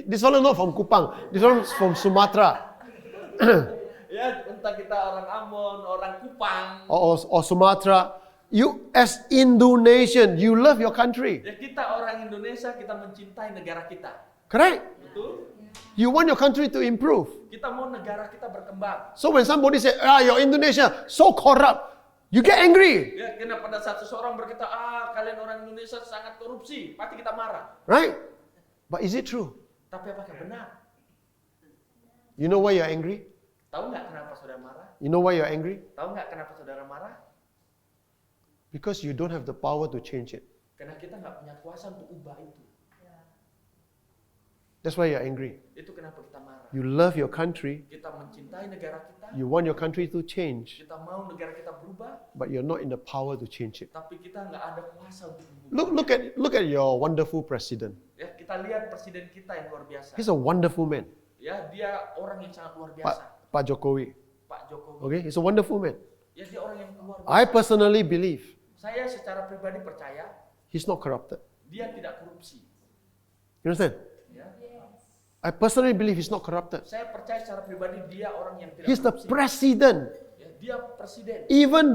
this one is not from Kupang, this one is from Sumatra Ya, entah kita orang Ambon, orang Kupang. or Sumatra. You as Indonesian, you love your country. Ya, kita orang Indonesia, kita mencintai negara kita. Correct? Betul? You want your country to improve. Kita mau negara kita berkembang. So when somebody say, you're Indonesia, so corrupt, you get angry. Ya, karena pada saat seseorang berkata, kalian orang Indonesia sangat korupsi, pasti kita marah. Right? But is it true? Tapi apakah benar? You know why you're angry? Tahu nggak kenapa saudara marah? You know why you're angry? Tahu nggak kenapa saudara marah? Because you don't have the power to change it. Karena kita nggak punya kuasa untuk ubah itu. That's why you're angry. Itu kenapa kita marah. You love your country, Kita mencintai negara kita. you want your country to change, Kita mau negara kita berubah, but you're not in the power to change it. tapi kita nggak ada kuasa untuk mengubah. Look at your wonderful president. Ya, kita lihat presiden kita yang luar biasa. He's a wonderful man, Ya, dia orang yang sangat luar biasa. Pak Jokowi. Pak Jokowi. Okay, he's a wonderful man. Ya, dia orang yang luar biasa. I personally believe Saya secara pribadi percaya he's not corrupted. dia tidak korupsi. You understand? Ya. I personally believe he's not corrupted. Saya percaya secara pribadi dia orang yang tidak He's the korupsi. president. Ya, dia presiden. Even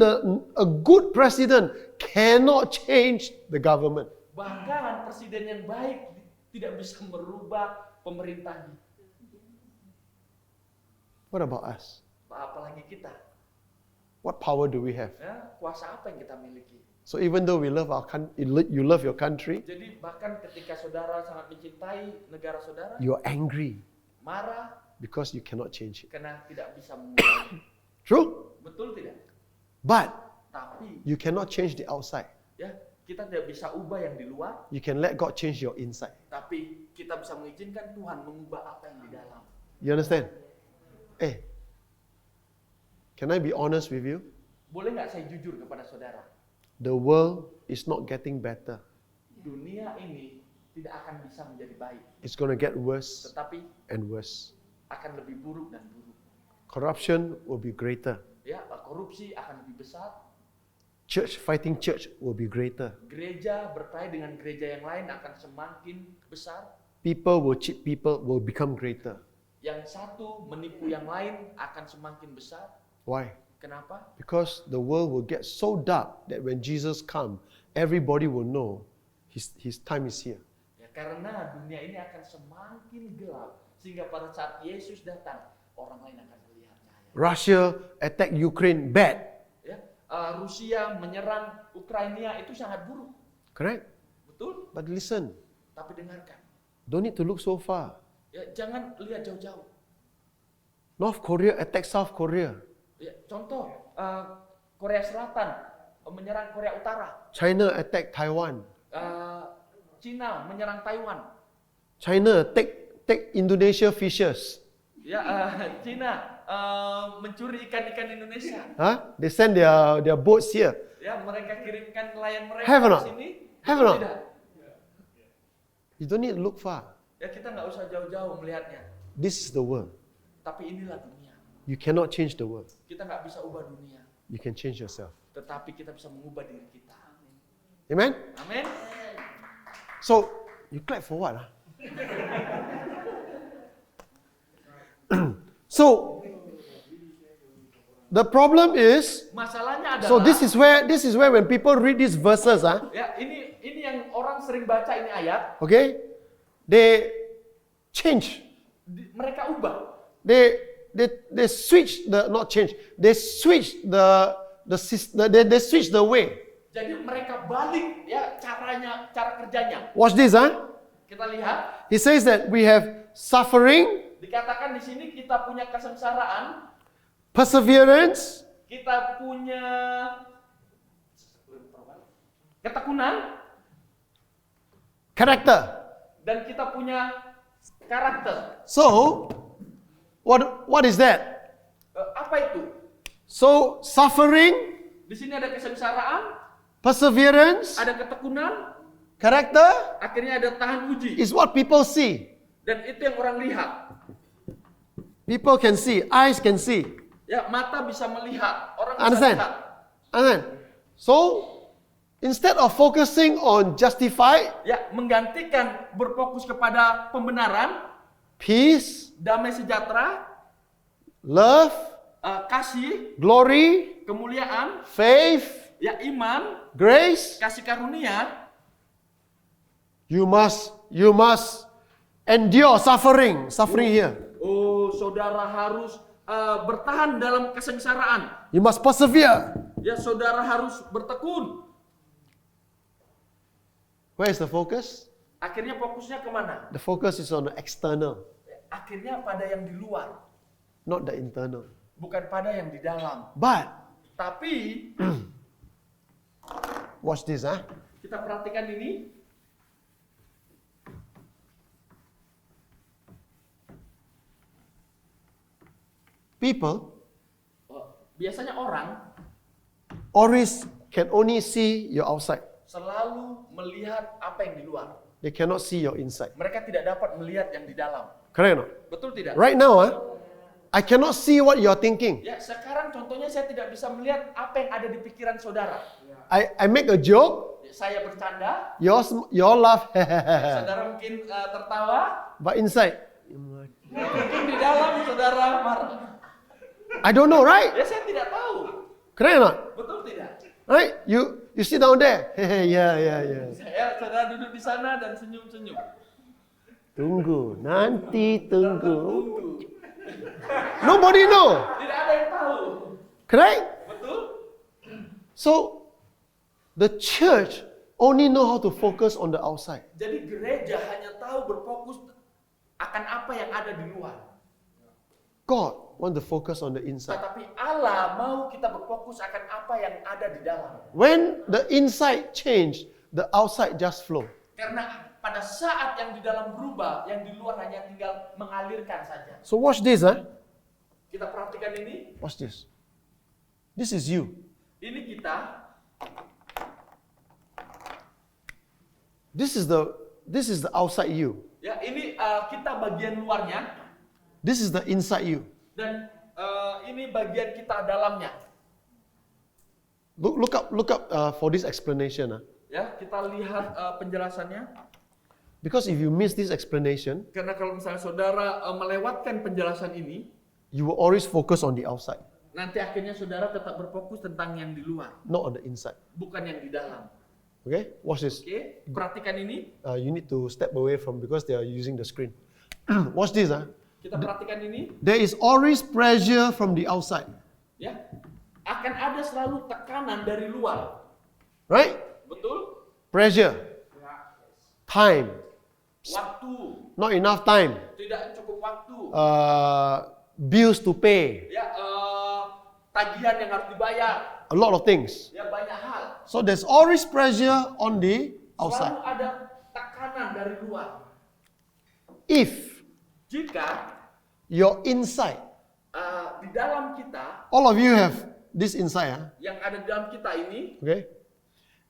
a good president cannot change the government. Bahkan presiden yang baik tidak bisa merubah pemerintahnya. What about us? Apalagi kita. What power do we have? Ya, kuasa apa yang kita miliki? So even though we love our you love your country, Jadi bahkan ketika saudara sangat mencintai negara saudara, you're angry marah because you cannot change it. karena tidak bisa mengubah. True? Betul tidak? But Tapi you cannot change the outside. ya, kita tidak bisa ubah yang di luar, You can let God change your inside. tapi kita bisa mengizinkan Tuhan mengubah apa yang di dalam. You understand? Can I be honest with you? Boleh nggak saya jujur kepada saudara? The world is not getting better. Dunia ini tidak akan bisa menjadi baik, It's going to get worse tetapi and worse. akan lebih buruk dan buruk. Corruption will be greater. Ya, korupsi akan lebih besar. Church fighting church will be greater. Gereja berkelahi dengan gereja yang lain akan semakin besar. People will cheat people will become greater. Yang satu menipu yang lain akan semakin besar. Why? Kenapa? Because the world will get so dark that when Jesus comes, everybody will know his time is here. Ya, karena dunia ini akan semakin gelap sehingga pada saat Yesus datang, orang lain akan melihat cahaya. Russia attack Ukraine, bad. Ya, Rusia menyerang Ukraina itu sangat buruk. Correct? Betul? But listen, Tapi dengarkan. don't need to look so far. Ya, jangan lihat jauh-jauh. North Korea attack South Korea. Ya, contoh, Korea Selatan menyerang Korea Utara. China attack Taiwan. Cina menyerang Taiwan. China take Indonesia fishers. Ya, Cina mencuri ikan-ikan Indonesia. They send their boats here. Ya, mereka kirimkan nelayan mereka Have or ke not? sini. Have or not? Tidak. You don't need to look far. Ya, kita nggak usah jauh-jauh melihatnya. This is the world. Tapi inilah dunia. You cannot change the world. Kita nggak bisa ubah dunia. You can change yourself. Tetapi kita bisa mengubah diri kita. Amen? Amin. So, you clap for what? So, the problem is, Masalahnya adalah, so this is where when people read these verses, ya ini yang orang sering baca ini ayat, okay, they change. mereka ubah. They switch the not change. They switch they switch the way. Jadi mereka balik ya cara kerjanya. Watch this, huh? Kita lihat, He says that we have suffering, dikatakan di sini kita punya kesengsaraan, perseverance, kita punya ketekunan, character. dan kita punya karakter. So, what is that? Apa itu? So, suffering, Di sini ada kesengsaraan, perseverance, ada ketekunan, character akhirnya ada tahan uji. is what people see. Dan itu yang orang lihat. People can see, eyes can see. Ya, mata bisa melihat, orang bisa Understand? lihat. Understand? So, instead of focusing on justified, Ya, menggantikan berfokus kepada pembenaran, peace, damai sejahtera, love, kasih, glory, kemuliaan, faith, ya iman, grace, kasih karunia, you must endure suffering here. oh saudara harus bertahan dalam kesengsaraan. You must persevere. Ya, saudara harus bertekun. Where is the focus? Akhirnya fokusnya kemana? The focus is on the external, Akhirnya pada yang di luar, not the internal. bukan pada yang di dalam. But Tapi watch this, huh? kita perhatikan ini, People biasanya orang always can only see your outside. selalu melihat apa yang di luar. They cannot see your inside. Mereka tidak dapat melihat yang di dalam. Correct or not? Betul tidak? Right now, I cannot see what you're thinking. Ya, sekarang contohnya saya tidak bisa melihat apa yang ada di pikiran saudara. I make a joke, Saya bercanda, your laugh, saudara mungkin tertawa, but inside, mungkin di dalam saudara marah. I don't know, right? Ya, saya tidak tahu. Correct or not? Betul tidak? Right? You sit down there. Yeah. Saya saudara duduk di sana dan senyum-senyum. Tunggu, nanti tunggu. Nobody know. Tidak ada yang tahu. Correct? Betul? So, the church only know how to focus on the outside. Jadi gereja hanya tahu berfokus akan apa yang ada di luar. God want to focus on the inside. Tetapi Allah mau kita berfokus akan apa yang ada di dalam. When the inside change, the outside just flow. Karena pada saat yang di dalam berubah, yang di luar hanya tinggal mengalirkan saja. So watch this, huh? Kita perhatikan ini. Watch this. This is you. Ini kita. This is the outside you. Ya, ini kita bagian luarnya. This is the inside you. Dan ini bagian kita dalamnya. Look up for this explanation, huh? Ya, kita lihat penjelasannya. Because if you miss this explanation, Karena kalau misalnya saudara melewatkan penjelasan ini, you will always focus on the outside, nanti akhirnya saudara tetap berfokus tentang yang di luar, not on the inside. bukan yang di dalam. Okay? Watch this. Oke, perhatikan ini. You need to step away from because they are using the screen. Watch this, huh? Kita perhatikan ini. There is always pressure from the outside, Ya, akan ada selalu tekanan dari luar. right? Betul? Pressure, time, Waktu, not enough time, tidak cukup waktu. bills to pay, Ya, tagihan yang harus dibayar. a lot of things. Ya, banyak hal. So there's always pressure on the Selalu outside. ada tekanan dari luar. If Jika your inside, di dalam kita, all of you have this inside, huh? yang ada di dalam kita ini, Okay?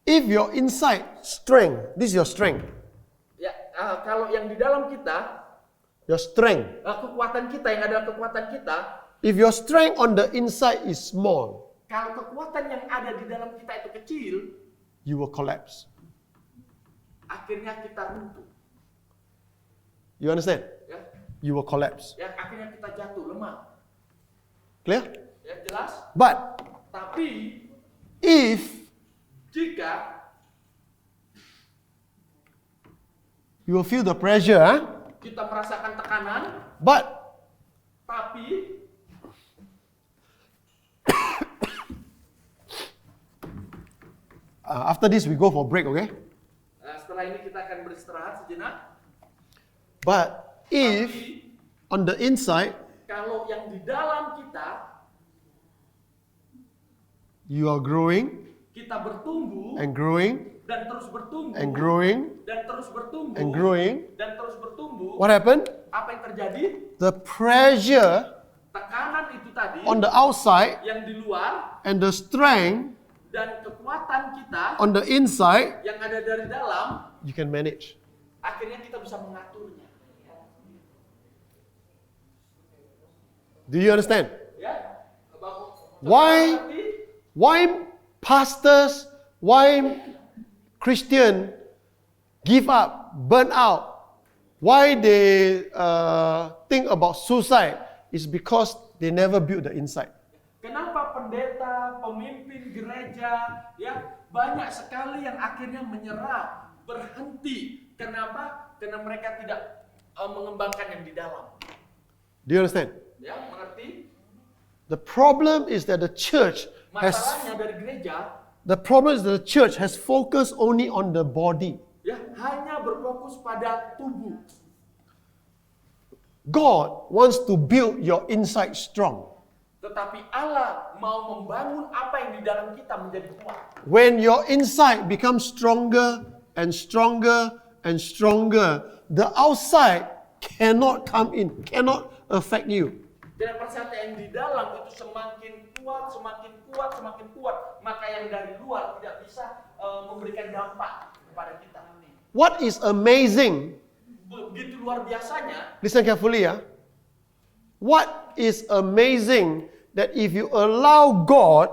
If your inside strength, this is your strength, ya, kalau yang di dalam kita, your strength. kekuatan kita, yang ada kekuatan kita, If your strength on the inside is small, kalau kekuatan yang ada di dalam kita itu kecil, you will collapse. akhirnya kita runtuh. You understand? Ya, You will collapse. ya akhirnya kita jatuh, lemah. Clear? Ya, jelas? But Tapi if jika you will feel the pressure, huh? kita merasakan tekanan, But tapi After this, we go for break, okay? Nah, setelah ini kita akan beristirahat sejenak. But if on the inside, Kalau yang di dalam kita, you are growing kita bertumbuh and growing dan terus bertumbuh and growing dan terus bertumbuh and growing, dan terus bertumbuh, what happened? apa yang terjadi? The pressure Tekanan itu tadi on the outside yang di luar and the strength dan kekuatan kita on the inside, yang ada dari dalam, you can manage. akhirnya kita bisa mengaturnya. Do you understand? Ya. Why? Berarti, Why pastors, why Christian give up, burn out? Why they think about suicide? Is because they never build the inside. kenapa pendeta, pemimpin gereja, ya banyak sekali yang akhirnya menyerah, berhenti. Kenapa? Karena mereka tidak mengembangkan yang di dalam. Do you understand? Ya, mengerti? The problem is that the church Masalahnya dari gereja, has focused only on the body. ya hanya berfokus pada tubuh. God wants to build your inside strong. Tetapi Allah mau membangun apa yang di dalam kita menjadi kuat. When your inside becomes stronger and stronger and stronger, the outside cannot come in, cannot affect you. Dan percaya yang di dalam itu semakin kuat, semakin kuat, semakin kuat, maka yang dari luar tidak bisa memberikan dampak kepada kita. What is amazing, Begitu luar biasanya, listen carefully, yeah. What is amazing that if you allow God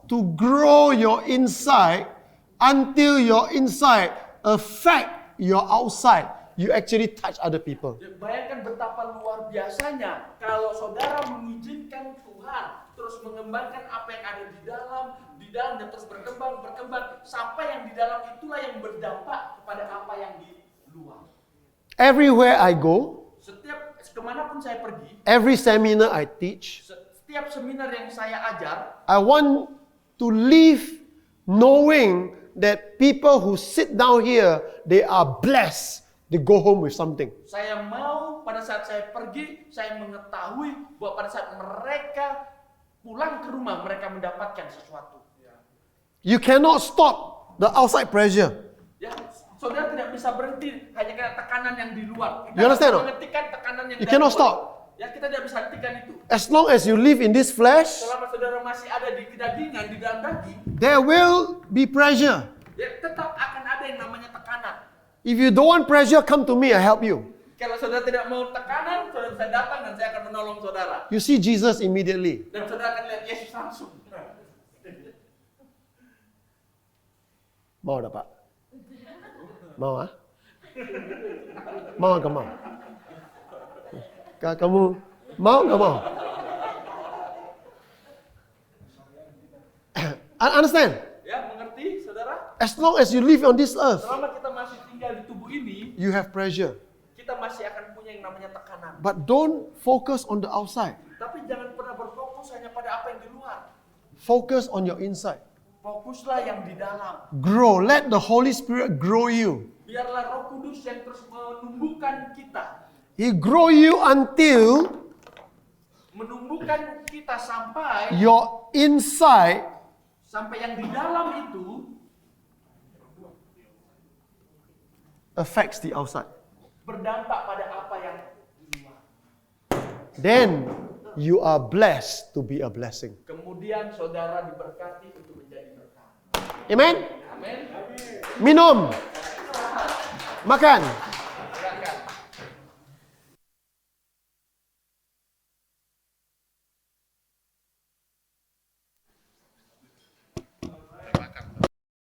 to grow your inside until your inside affect your outside, you actually touch other people. bayangkan betapa luar biasanya kalau saudara mengizinkan Tuhan terus mengembangkan apa yang ada di dalam dan terus berkembang sampai yang di dalam itulah yang berdampak kepada apa yang di luar. Everywhere I go, Setiap kemanapun saya pergi, every seminar I teach, setiap seminar yang saya ajar, I want to leave knowing that people who sit down here, they are blessed. They go home with something. saya mau pada saat saya pergi, saya mengetahui bahwa pada saat mereka pulang ke rumah, mereka mendapatkan sesuatu. You cannot stop the outside pressure. Ya, saudara tidak bisa berhenti hanya karena tekanan yang di luar. Kita You understand, harus no? menghentikan tekanan yang You dari cannot luar. stop. Ya, kita tidak bisa hentikan itu. As long as you live in this flesh, Selama saudara masih ada di kedagingan, di dalam daging, there will be pressure. ya tetap akan ada yang namanya tekanan. If you don't want pressure, come to me, I help you. Kalau saudara tidak mau tekanan, saudara bisa datang dan saya akan menolong saudara. You see Jesus immediately. Dan saudara akan lihat Yesus langsung. Mau tak, Pak? Mau, ah? Mau ke mau? Kamu mau nggak mau? Understand? Ya, mengerti saudara? As long as you live on this earth, Selama kita masih tinggal di tubuh ini, you have pressure. kita masih akan punya yang namanya tekanan. But don't focus on the outside. Tapi jangan pernah berfokus hanya pada apa yang di luar. Focus on your inside. Fokuslah yang di dalam. Grow. Let the Holy Spirit grow you. Biarlah Roh Kudus yang terus menumbuhkan kita. He grow you until Menumbuhkan kita sampai your inside yang di dalam itu affects the outside. berdampak pada apa yang di luar. Then you are blessed to be a blessing. Kemudian saudara diberkati untuk menjadi berkat. Amen? Amin. Minum. Makan.